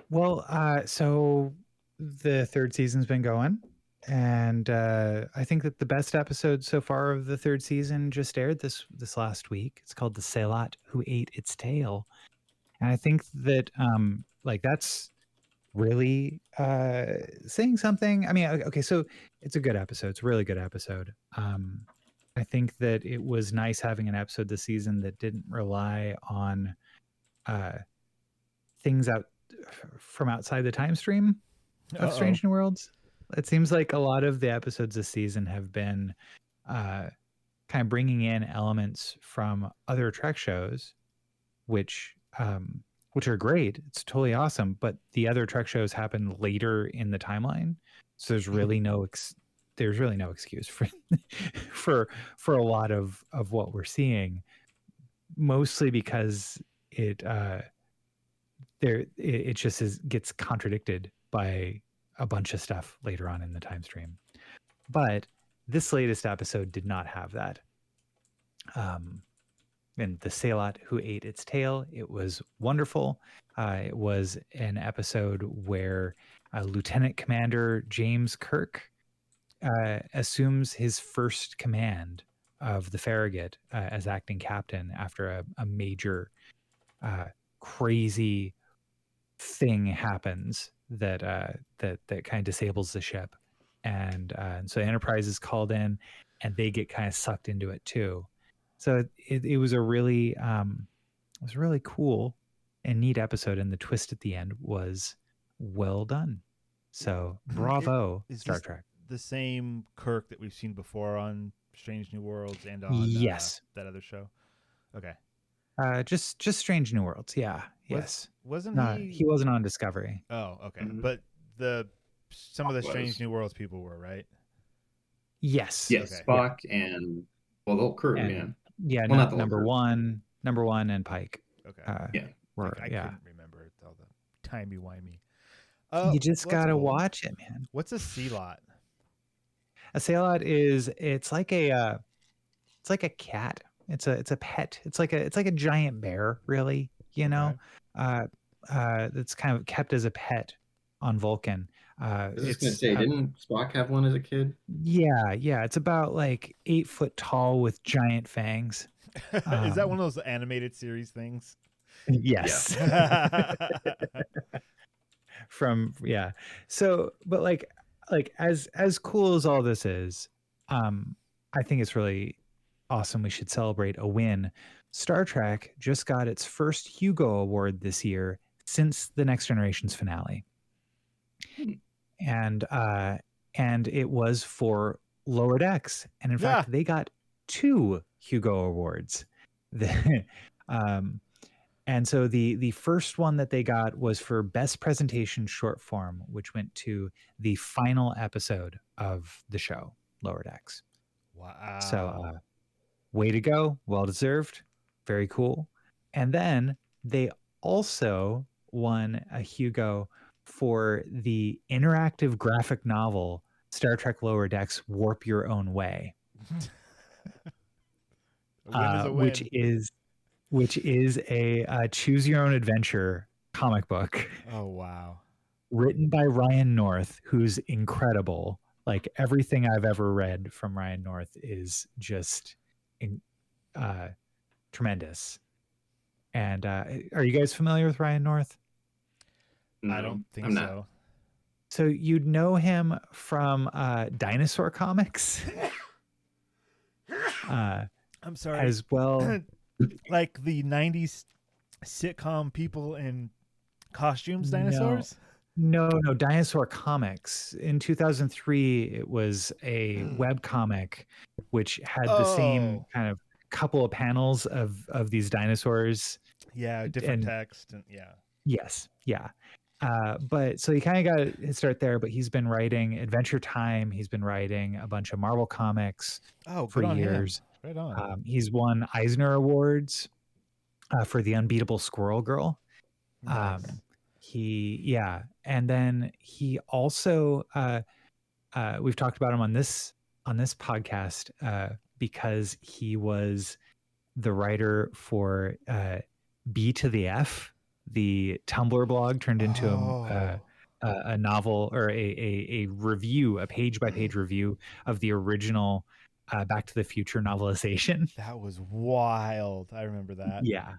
Well, so the 3rd season's been going, and I think that the best episode so far of the 3rd season just aired this last week. It's called The Sailot Who Ate Its Tail, and I think that that's really saying something. I mean, okay, so it's a good episode. It's a really good episode. I think that it was nice having an episode this season that didn't rely on things out from outside the time stream of Strange New Worlds. It seems like a lot of the episodes this season have been kind of bringing in elements from other Trek shows, which are great. It's totally awesome. But the other Trek shows happen later in the timeline, so there's really no excuse for a lot of what we're seeing. Mostly because it just gets contradicted by a bunch of stuff later on in the time stream. But this latest episode did not have that. and the Salot Who Ate Its Tail. It was wonderful. It was an episode where Lieutenant Commander James Kirk assumes his first command of the Farragut as acting captain after a major crazy thing happens that kind of disables the ship, and so Enterprise is called in, and they get kind of sucked into it too. So it was a really cool and neat episode, and the twist at the end was well done. So bravo, Star Trek. The same Kirk that we've seen before on Strange New Worlds and on yes, that other show. Okay. Just Strange New Worlds. Yeah. Yes. Wasn't he? He wasn't on Discovery. Oh, okay. Mhm. But some of the Was. Strange New Worlds people were, right? Yes. Yes, Okay. Spock and the whole crew. And, yeah. Yeah. Well, not the whole number crew. one, and Pike. Okay. Yeah. Were, I yeah. couldn't remember all the timey-wimey. You just well, that's gotta cool. watch it, man. What's a Salot? A Salot it's like a cat. It's a pet. It's like a giant bear, really. You know, that's kind of kept as a pet on Vulcan. I was just gonna say, didn't Spock have one as a kid? Yeah. It's about like 8 foot tall with giant fangs. Is that one of those animated series things? Yes. So, but like as cool as all this is, I think it's really awesome. We should celebrate a win. Star Trek just got its first Hugo Award this year since the Next Generation's finale. And it was for Lower Decks. And in fact, they got 2 Hugo Awards. And so the first one that they got was for Best Presentation Short Form, which went to the final episode of the show, Lower Decks. Wow. So way to go. Well deserved. Very cool. And then they also won a Hugo for the interactive graphic novel Star Trek Lower Decks Warp Your Own Way. Which is a choose your own adventure comic book. Oh, wow. Written by Ryan North, who's incredible. Like everything I've ever read from Ryan North is just tremendous. And are you guys familiar with Ryan North? No, I don't think I'm so. not. So you'd know him from Dinosaur Comics. I'm sorry. As well. Like the 90s sitcom people in costumes dinosaurs? No, Dinosaur Comics. In 2003, it was a web comic which had the same kind of couple of panels of these dinosaurs. Yeah, different text. And yeah. Yes, yeah. But so he kind of got his start there, but he's been writing Adventure Time. He's been writing a bunch of Marvel comics for years. Right on. He's won Eisner Awards for The Unbeatable Squirrel Girl. Nice. And then he also we've talked about him on this podcast because he was the writer for B to the F, the Tumblr blog turned into a novel or a review, a page by page review of the original Back to the Future novelization. That was wild. I remember that. Yeah.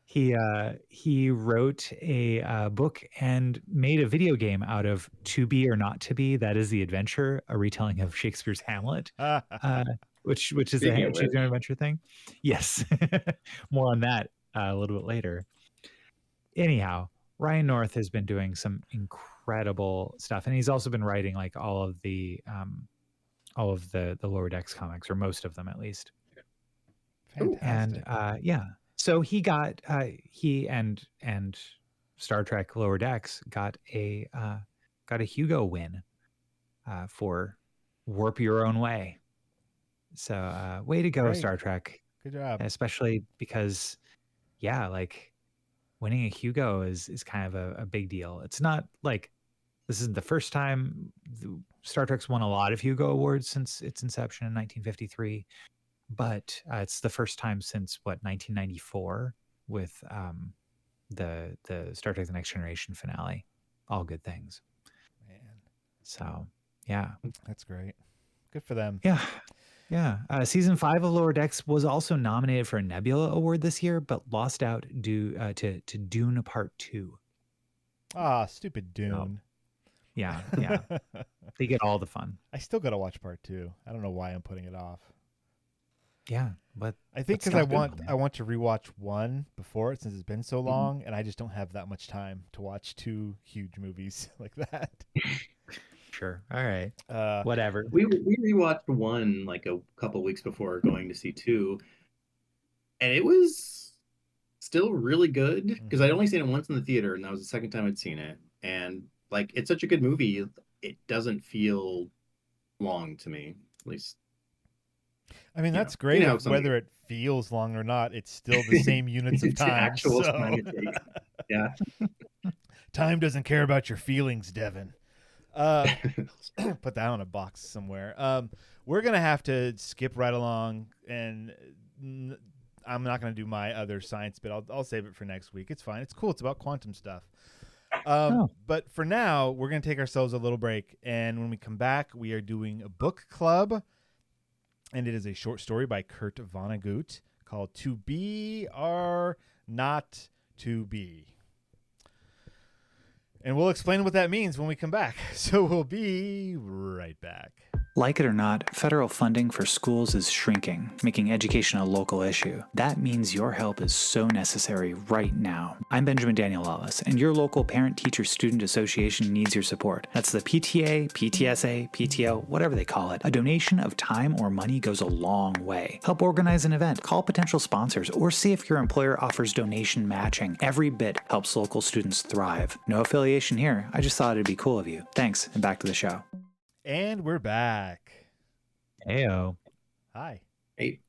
He wrote a book and made a video game out of To Be or Not to Be. That is the Adventure, a retelling of Shakespeare's Hamlet, which is a choose your own adventure thing. Yes. More on that a little bit later. Anyhow, Ryan North has been doing some incredible stuff, and he's also been writing like all of the Lower Decks comics, or most of them at least. Fantastic. And so he got he and Star Trek Lower Decks got a Hugo win for Warp Your Own Way. So way to go, Great. Star Trek. Good job. Especially because like winning a Hugo is kind of a big deal. It's not like this isn't the first time Star Trek's won a lot of Hugo Awards since its inception in 1953. but it's the first time since 1994 with the Star Trek: The Next Generation finale. All good things. Man, So yeah, that's great. Good for them. yeah. Season 5 of Lower Decks was also nominated for a Nebula Award this year, but lost out due to Dune Part 2. Ah, stupid Dune. Yeah. They get all the fun. I still got to watch part 2. I don't know why I'm putting it off. Yeah, but I think because I want to rewatch 1 before it since it's been so long, and I just don't have that much time to watch 2 huge movies like that. Sure. All right. Whatever. We rewatched 1 like a couple weeks before going to see 2, and it was still really good because I'd only seen it once in the theater, and that was the second time I'd seen it. And like, it's such a good movie. It doesn't feel long to me, at least. I mean, that's great. Whether it feels long or not, it's still the same units of time. Actual time it takes. Yeah. Time doesn't care about your feelings, Devon. Put that on a box somewhere. We're going to have to skip right along, and I'm not going to do my other science bit. I'll save it for next week. It's fine. It's cool. It's about quantum stuff. But for now, we're going to take ourselves a little break, and when we come back, we are doing a book club. And it is a short story by Kurt Vonnegut called To Be or Not to Be. And we'll explain what that means when we come back. So we'll be right back. Like it or not, federal funding for schools is shrinking, making education a local issue. That means your help is so necessary right now. I'm Benjamin Daniel Ellis, and your local parent-teacher-student association needs your support. That's the PTA, PTSA, PTO, whatever they call it. A donation of time or money goes a long way. Help organize an event, call potential sponsors, or see if your employer offers donation matching. Every bit helps local students thrive. No affiliation here. I just thought it'd be cool of you. Thanks, and back to the show. And we're back. Heyo. Hi. Hey.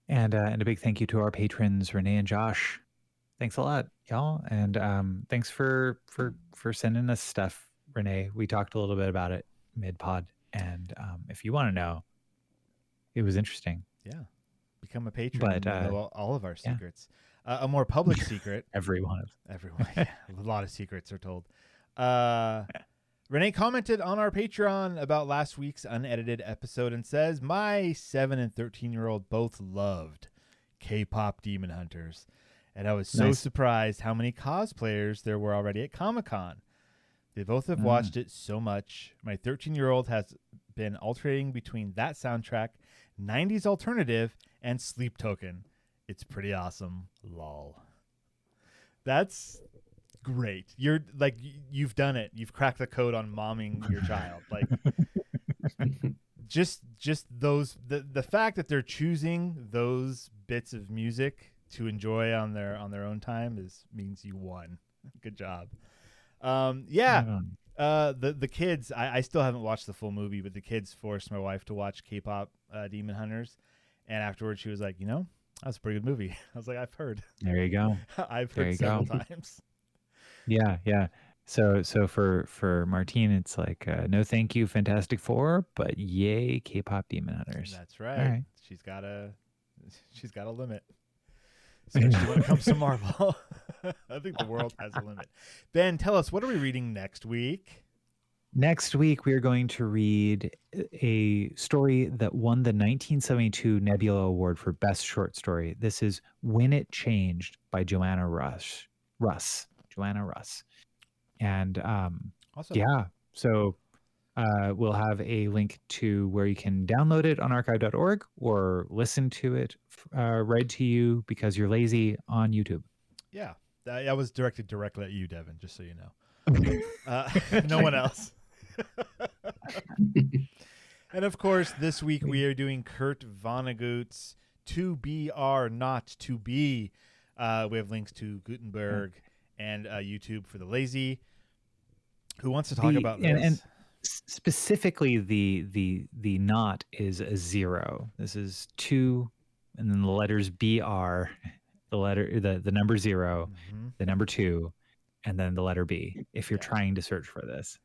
And a big thank you to our patrons, Renee and Josh. Thanks a lot, y'all. And thanks for sending us stuff, Renee. We talked a little bit about it mid-pod. And if you want to know, it was interesting. Yeah. Become a patron. But know all of our secrets. A more public secret. Everyone. Yeah, a lot of secrets are told. Renee commented on our Patreon about last week's unedited episode and says, my 7 and 13-year-old both loved K-pop Demon Hunters. And I was so surprised how many cosplayers there were already at Comic-Con. They both have watched it so much. My 13-year-old has been alternating between that soundtrack, 90s alternative, and Sleep Token. It's pretty awesome. Lol. That's great. You're like, you've done it. You've cracked the code on momming your child. Like, just those, the fact that they're choosing those bits of music to enjoy on their own time means you won. Good job. The kids, I still haven't watched the full movie, but the kids forced my wife to watch K-pop Demon Hunters, and afterwards she was like, that was a pretty good movie. I was like, I've heard. There you go. I've heard several times. Yeah. So for Martine, it's like no thank you, Fantastic Four, but yay, K-pop Demon Hunters. That's right. All right. She's got a limit. Especially when it comes to Marvel. I think the world has a limit. Ben, tell us, what are we reading next week? Next week, we are going to read a story that won the 1972 Nebula Award for Best Short Story. This is When It Changed by Joanna Russ. And awesome. So we'll have a link to where you can download it on archive.org or listen to it read to you because you're lazy on YouTube. Yeah, that was directed directly at you, Devon, just so you know. No one else. And of course, this week we are doing Kurt Vonnegut's To Be or Not to Be. We have links to Gutenberg and YouTube for the lazy. Who wants to talk about this? And specifically, the not is a 0. This is 2, and then the letters BR, the number 0, the number 2, and then the letter B. If you're trying to search for this,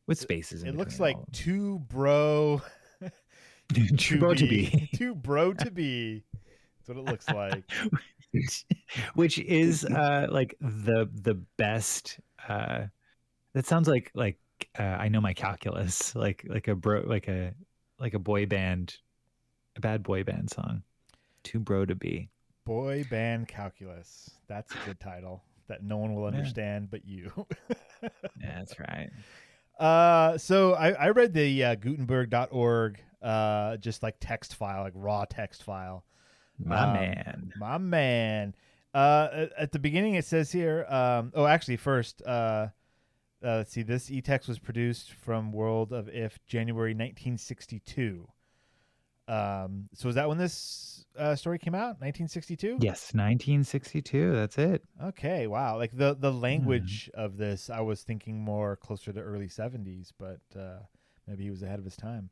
with spaces. It looks like 2 bro True bro to be. Too bro to be. That's what it looks like. Which is like the best. That sounds like I know my calculus, like a bro, like a boy band, a bad boy band song. Too bro to be. Boy band calculus. That's a good title that no one will understand but you. Yeah, that's right. So I read the Gutenberg.org just like text file, like raw text file. My man. My man. At the beginning it says here, actually first, let's see, this e-text was produced from World of If January 1962. So is that when this story came out? 1962? Yes, 1962. That's it. Okay, wow. Like the language of this, I was thinking more closer to early 70s, but maybe he was ahead of his time.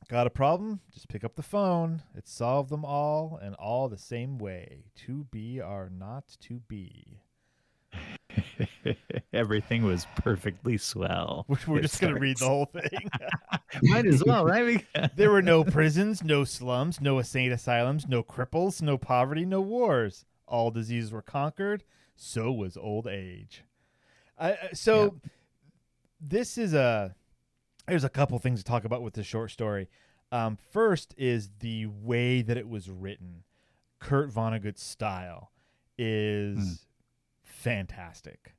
Got a problem? Just pick up the phone. It solved them all, and all the same way. To be or not to be. Everything was perfectly swell. We're just going to read the whole thing. Might as well, right? There were no prisons, no slums, no insane asylums, no cripples, no poverty, no wars. All diseases were conquered. So was old age. This is there's a couple things to talk about with this short story. First is the way that it was written. Kurt Vonnegut's style is fantastic.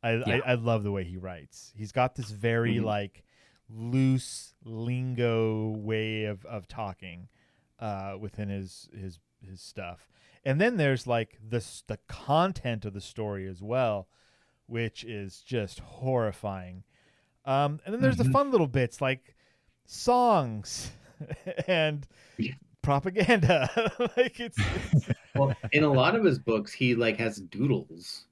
I love the way he writes. He's got this very like loose lingo way of talking within his stuff. And then there's like the content of the story as well, which is just horrifying. And then there's the fun little bits like songs and propaganda. Like it's well, in a lot of his books, he like has doodles.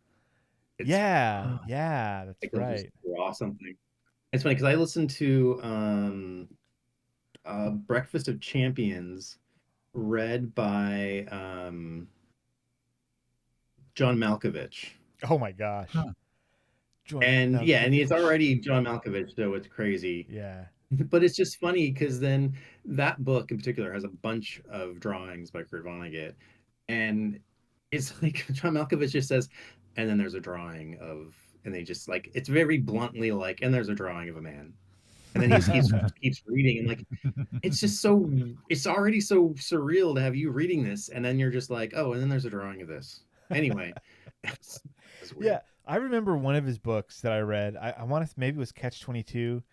That's like right. Draw something. It's funny because I listened to Breakfast of Champions, read by John Malkovich. Oh my gosh. Huh. And he's already John Malkovich, so it's crazy. Yeah. But it's just funny because then that book in particular has a bunch of drawings by Kurt Vonnegut, and it's like John Malkovich just says, and then there's a drawing of, and they just like, it's very bluntly like, and there's a drawing of a man, and then he keeps reading, and like, it's just so, it's already so surreal to have you reading this, and then you're just like, oh, and then there's a drawing of this. Anyway, it's weird. Yeah, I remember one of his books that I read. I want to maybe it was Catch-22.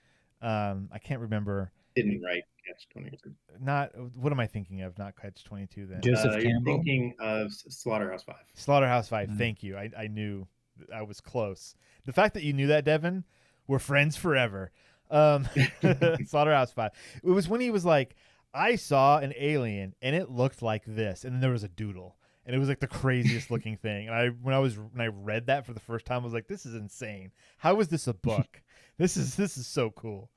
I can't remember. Didn't write Catch-22. Not what am I thinking of? Not Catch-22 then. Joseph You're Campbell? thinking of Slaughterhouse-Five. Slaughterhouse-Five. Thank you. I knew I was close. The fact that you knew that, Devin, we're friends forever. Slaughterhouse-Five. It was when he was like, I saw an alien and it looked like this, and then there was a doodle, and it was like the craziest looking thing. And when I read that for the first time, I was like, this is insane. How is this a book? This is so cool.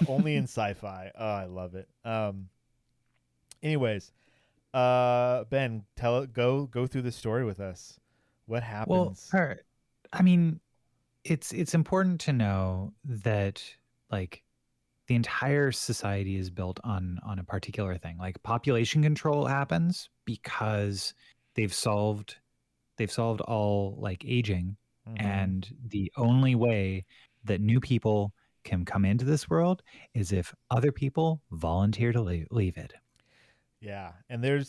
Only in sci-fi. Oh, I love it. Anyways, Ben, go through the story with us. What happens? Well, all right. I mean, it's important to know that like the entire society is built on a particular thing. Like population control happens because they've solved all like aging, and the only way that new people can come into this world is if other people volunteer to leave it. Yeah, and there's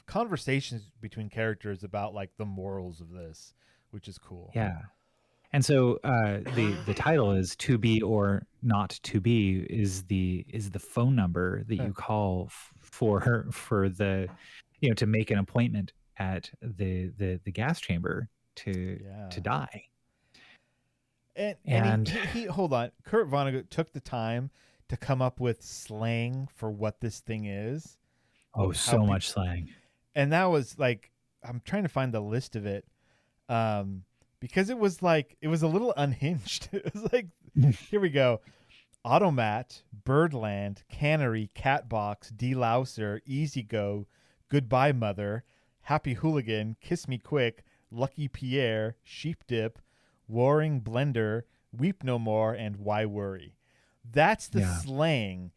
conversations between characters about like the morals of this, which is cool. Yeah, and so the title is "To Be or Not to Be" is the phone number that you call for the to make an appointment at the gas chamber to die. And he hold on. Kurt Vonnegut took the time to come up with slang for what this thing is. Oh, so much slang. And that was like, I'm trying to find the list of it, because it was a little unhinged. It was like, here we go: automat, birdland, cannery, catbox, delouser, easy go, goodbye mother, happy hooligan, kiss me quick, lucky Pierre, sheep dip, warring blender, weep no more, and why worry. That's the Yeah. slang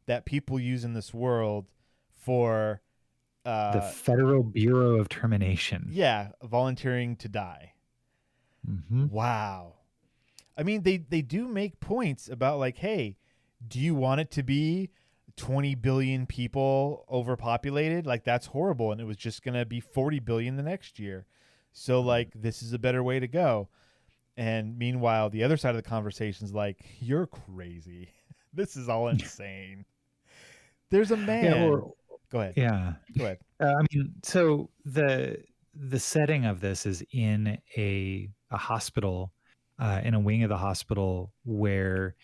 that people use in this world for The Federal Bureau of Termination. yeah, volunteering to die. Mm-hmm. Wow. I mean, they do make points about like, hey, do you want it to be 20 billion people overpopulated? Like, that's horrible, and it was just gonna be 40 billion the next year. So like, this is a better way to go. And meanwhile, the other side of the conversation is like, you're crazy. This is all insane. There's a man. Yeah, or Go ahead. yeah. Go ahead. I mean, so the setting of this is in a hospital, in a wing of the hospital where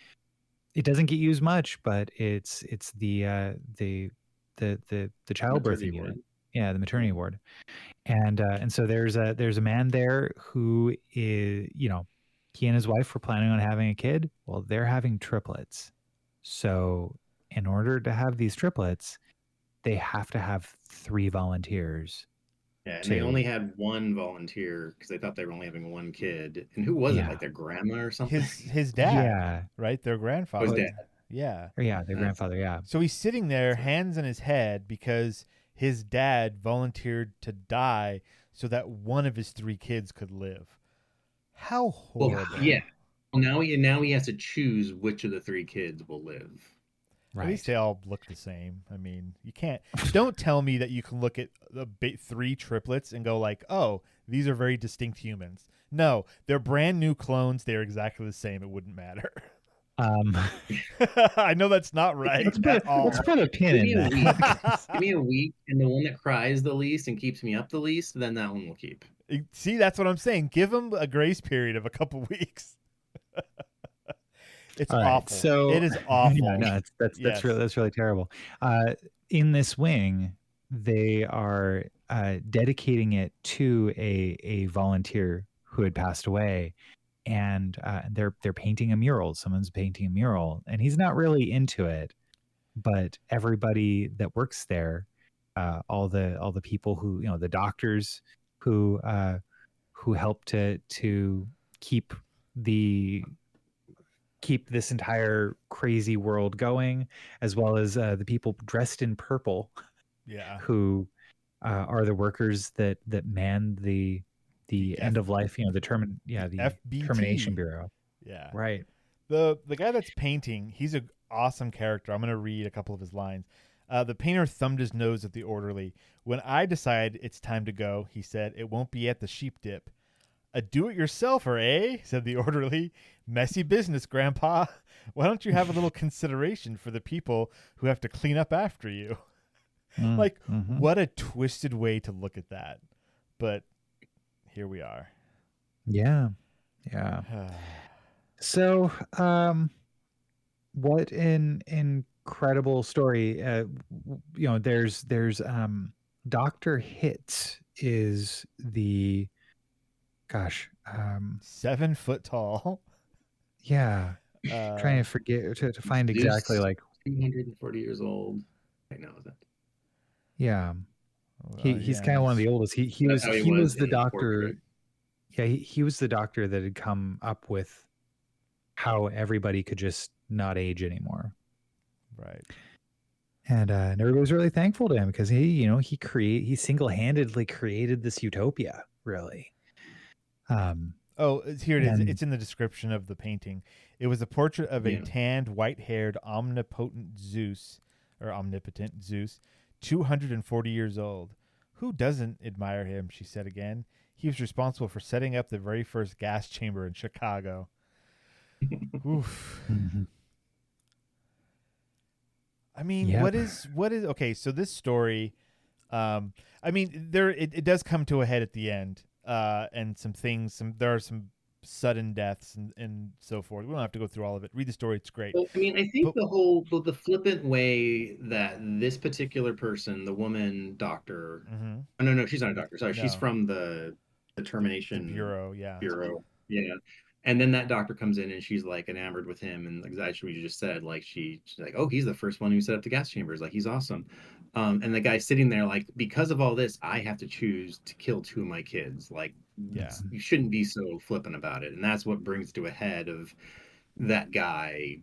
it doesn't get used much, but it's the childbirthing unit. Yeah, the maternity ward. And so there's a man there who is, you know, he and his wife were planning on having a kid. Well, they're having triplets. So in order to have these triplets, they have to have 3 volunteers. Yeah, and they only had one volunteer because they thought they were only having one kid. And who was it? Like their grandma or something? His dad. Yeah. Right? Their grandfather. His dad. Yeah. Or yeah, their grandfather, yeah. So he's sitting there, hands in his head, because his dad volunteered to die so that one of his 3 kids could live. How horrible. Well, yeah. Well, now he has to choose which of the 3 kids will live. Right. At least they all look the same. I mean, you can't. Don't tell me that you can look at the 3 triplets and go like, "Oh, these are very distinct humans." No, they're brand new clones. They're exactly the same. It wouldn't matter. I know that's not right at all. Let's put a pin in that. Give me a week, and the one that cries the least and keeps me up the least, then that one will keep. See, that's what I'm saying. Give them a grace period of a couple weeks. It's awful. Right, so it is awful. Yeah, no, that's really terrible. In this wing, they are dedicating it to a volunteer who had passed away, and they're painting a mural. Someone's painting a mural, and he's not really into it, but everybody that works there, all the people who, you know, the doctors who help to keep this entire crazy world going, as well as the people dressed in purple, who are the workers that man the end of life, you know, the FBT. Termination Bureau. Yeah, right. The guy that's painting, he's an awesome character. I'm going to read a couple of his lines. The painter thumbed his nose at the orderly. When I decide it's time to go, he said, it won't be at the sheep dip. A do-it-yourselfer, eh? Said the orderly. Messy business, Grandpa. Why don't you have a little consideration for the people who have to clean up after you? What a twisted way to look at that. But here we are. Yeah. Yeah. So, what an incredible story. You know, there's Dr. Hitz is the 7 foot tall. Yeah. Trying to find exactly like 240 years old. I know that. Yeah. He's kind of one of the oldest. He was the doctor. Yeah, he was the doctor that had come up with how everybody could just not age anymore. Right. And everybody was really thankful to him because he single-handedly created this utopia, really. Here it is. It's in the description of the painting. It was a portrait of a tanned, white-haired, omnipotent Zeus, 240 years old. Who doesn't admire him, she said again. He was responsible for setting up the very first gas chamber in Chicago. Oof. Mm-hmm. I mean, what is okay, so this story, I mean, it does come to a head at the end. And there are some sudden deaths and so forth. We don't have to go through all of it. Read the story; it's great. Well, I mean, I think the flippant way that this particular person, the woman doctor, no, she's not a doctor. Sorry, she's from the termination bureau. Yeah, yeah. And then that doctor comes in and she's like enamored with him, and like actually you just said, like she's like, oh, he's the first one who set up the gas chambers, like he's awesome. And the guy's sitting there like, because of all this, I have to choose to kill 2 of my kids. Like, you shouldn't be so flippant about it. And that's what brings to a head of that guy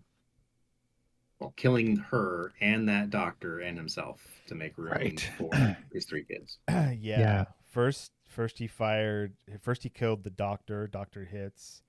well, killing her and that doctor and himself to make room Right. for his 3 kids. Yeah. First he killed the doctor, Dr. Hitz.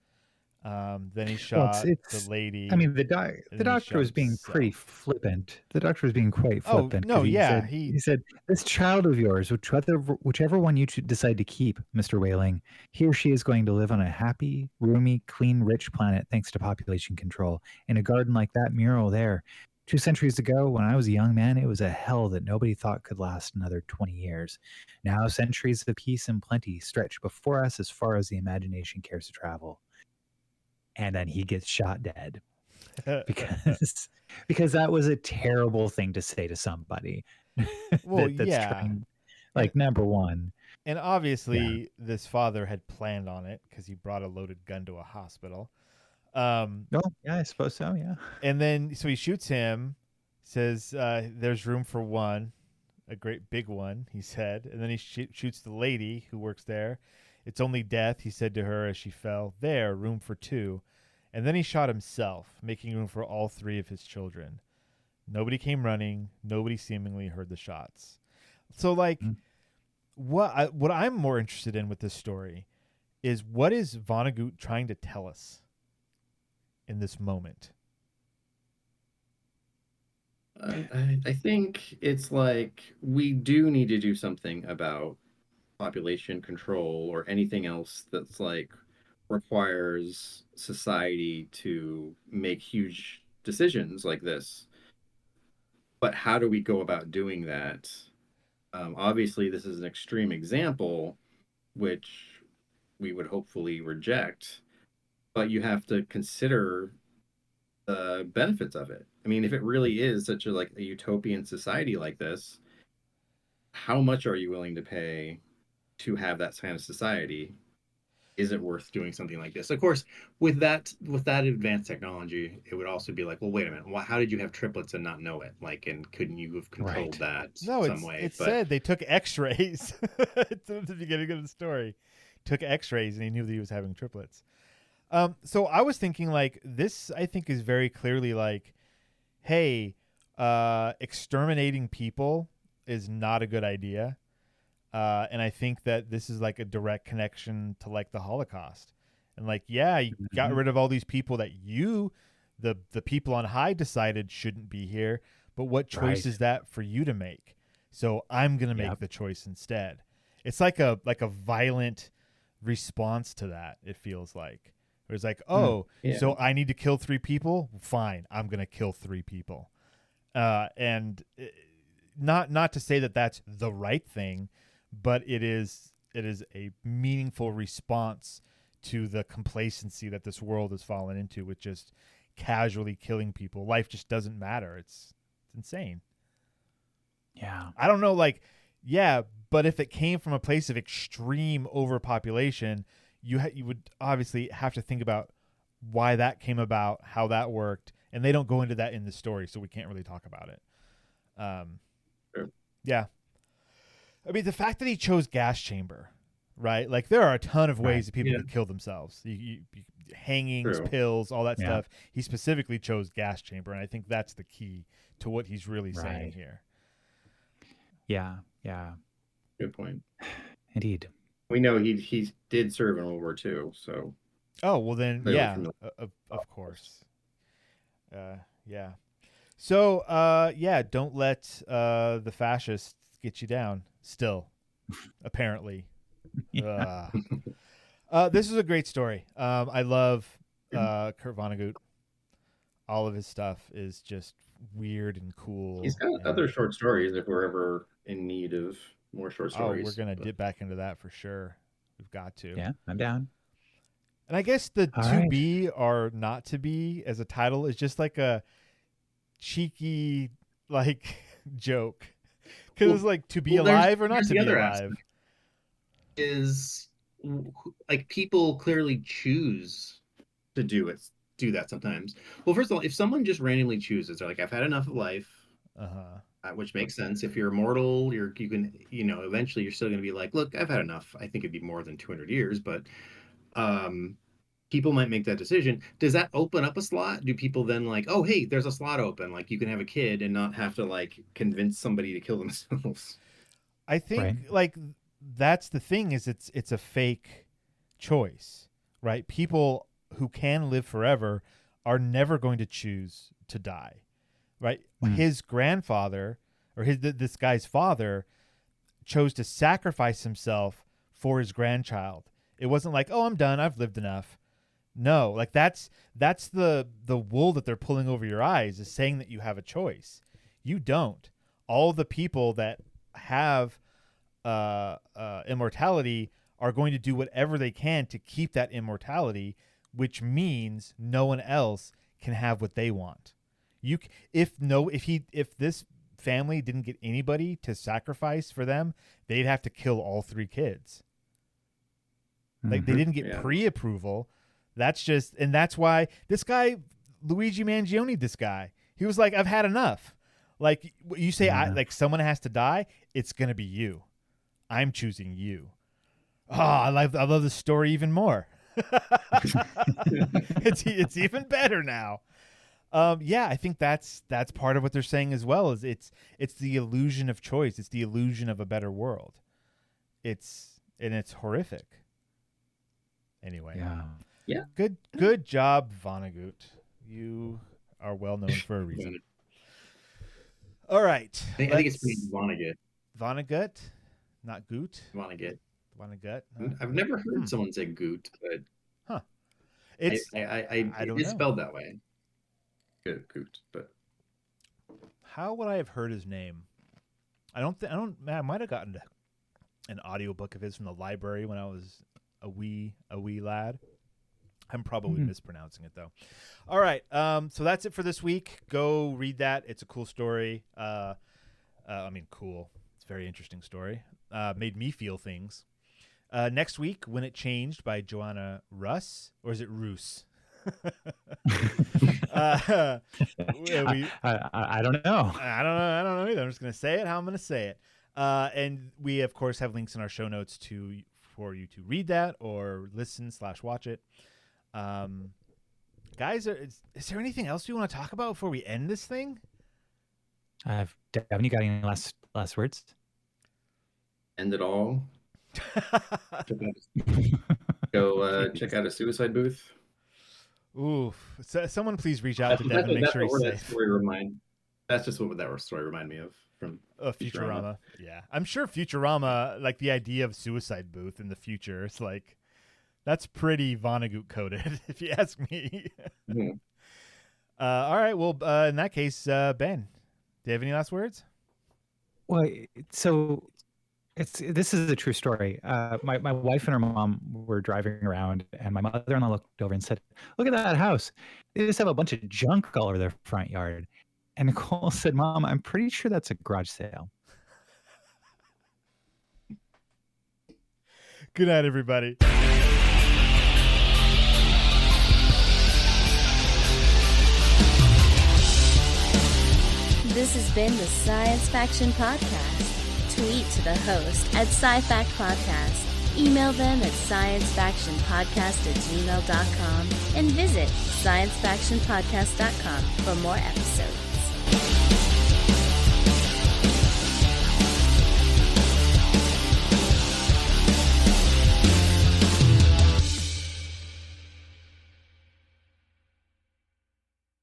Then he Well, shot the lady. I mean, the and then he doctor shot was being pretty himself. flippant. The doctor was being quite Oh, flippant. no, 'cause yeah, he said, "This child of yours, whichever one you decide to keep, Mr. Whaling, he or she is going to live on a happy, roomy, clean, rich planet thanks to population control. In a garden like that mural there. 2 centuries ago, when I was a young man, it was a hell that nobody thought could last another 20 years. Now, centuries of peace and plenty stretch before us as far as the imagination cares to travel." And then he gets shot dead because that was a terrible thing to say to somebody Well, that's yeah. trying, like, number one. And obviously, this father had planned on it because he brought a loaded gun to a hospital. Oh, yeah, I suppose so, yeah. And then, so he shoots him, says, there's room for one, a great big one, he said. And then he shoots the lady who works there. It's only death, he said to her as she fell. There, room for 2. And then he shot himself, making room for all 3 of his children. Nobody came running. Nobody seemingly heard the shots. So, like, what I'm more interested in with this story is, what is Vonnegut trying to tell us in this moment? I think it's like we do need to do something about population control or anything else that's like requires society to make huge decisions like this. But how do we go about doing that? Obviously, this is an extreme example, which we would hopefully reject, but you have to consider the benefits of it. I mean, if it really is such a like a utopian society like this, how much are you willing to pay to have that kind of society? Is it worth doing something like this? Of course, with that advanced technology, it would also be like, well, wait a minute, how did you have triplets and not know it? Like, and couldn't you have controlled that No, some way? It said they took X-rays at the beginning of the story. Took X-rays and he knew that he was having triplets. So I was thinking, like, this, I think, is very clearly like, hey, exterminating people is not a good idea. And I think that this is like a direct connection to like the Holocaust. And like, yeah, you got rid of all these people that the people on high decided shouldn't be here. But what choice is that for you to make? So I'm going to make the choice instead. It's like a violent response to that. It feels like, where it's like, oh, so I need to kill 3 people. Fine. I'm going to kill 3 people. And not to say that that's the right thing, but it is a meaningful response to the complacency that this world has fallen into with just casually killing people. Life just doesn't matter. It's insane. Yeah. I don't know, like, yeah, but if it came from a place of extreme overpopulation, you would obviously have to think about why that came about, how that worked, and they don't go into that in the story, so we can't really talk about it. Sure. Yeah. I mean, the fact that he chose gas chamber, right? Like, there are a ton of ways that people could kill themselves. Hangings, pills, all that stuff. He specifically chose gas chamber, and I think that's the key to what he's really saying here. Yeah, yeah. Good point. Indeed. We know he did serve in World War II, so. Oh, well then, yeah, of course. Yeah. So, don't let the fascists get you down. Still, apparently. This is a great story. I love Kurt Vonnegut. All of his stuff is just weird and cool. He's got other short stories if we're ever in need of more short stories. Oh, we're going to dip back into that for sure. We've got to. Yeah, I'm down. And I guess the to be or not to be as a title is just like a cheeky, like, joke. Because it's like, to be alive or not to be alive. Is like, people clearly choose to do that sometimes. Well, first of all, if someone just randomly chooses, they're like, I've had enough of life, which makes sense. If you're immortal, you can, eventually you're still going to be like, look, I've had enough. I think it'd be more than 200 years, but people might make that decision. Does that open up a slot? Do people then like, oh, hey, there's a slot open. Like you can have a kid and not have to like convince somebody to kill themselves. I think like that's the thing is it's a fake choice, right? People who can live forever are never going to choose to die, right? His grandfather or this guy's father chose to sacrifice himself for his grandchild. It wasn't like, oh, I'm done, I've lived enough. No, like that's the wool that they're pulling over your eyes, is saying that you have a choice. You don't. All the people that have immortality are going to do whatever they can to keep that immortality, which means no one else can have what they want. If this family didn't get anybody to sacrifice for them, they'd have to kill all 3 kids. Like they didn't get pre-approval. That's why this guy, Luigi Mangione, this guy, he was like, I've had enough. Like you say, like someone has to die. It's going to be you. I'm choosing you. Oh, I love this story even more. It's even better now. I think that's part of what they're saying as well. Is it's the illusion of choice. It's the illusion of a better world. It's horrific. Anyway. Yeah. Good job, Vonnegut. You are well known for a reason. All right. I think it's pretty Vonnegut. Vonnegut, not Goot. Vonnegut. I've never heard someone say Goot, but it's I don't know. It's spelled that way. Goot, but how would I have heard his name? I might have gotten an audiobook of his from the library when I was a wee lad. I'm probably mispronouncing it though. All right. So that's it for this week. Go read that. It's a cool story. Cool. It's a very interesting story. Made me feel things. Next week, When It Changed by Joanna Russ, or is it Roos? I don't know. I don't know either. I'm just going to say it how I'm going to say it. And we, of course, have links in our show notes for you to read that or listen/watch it. Guys, is there anything else we want to talk about before we end this thing? Devin, you got any last words? End it all. Go check out a suicide booth. Ooh, someone please reach out to Devin and make sure he's safe. That's just what that story reminded me of from Futurama. Yeah, I'm sure Futurama, like the idea of suicide booth in the future, it's like that's pretty Vonnegut coded, if you ask me. Mm-hmm. All right, well, in that case, Ben, do you have any last words? Well, so this is a true story. My wife and her mom were driving around, and my mother-in-law looked over and said, "Look at that house. They just have a bunch of junk all over their front yard." And Nicole said, "Mom, I'm pretty sure that's a garage sale." Good night, everybody. This has been the Science Faction Podcast. Tweet to the host at SciFact Podcast. Email them at sciencefactionpodcast@gmail.com and visit sciencefactionpodcast.com for more episodes.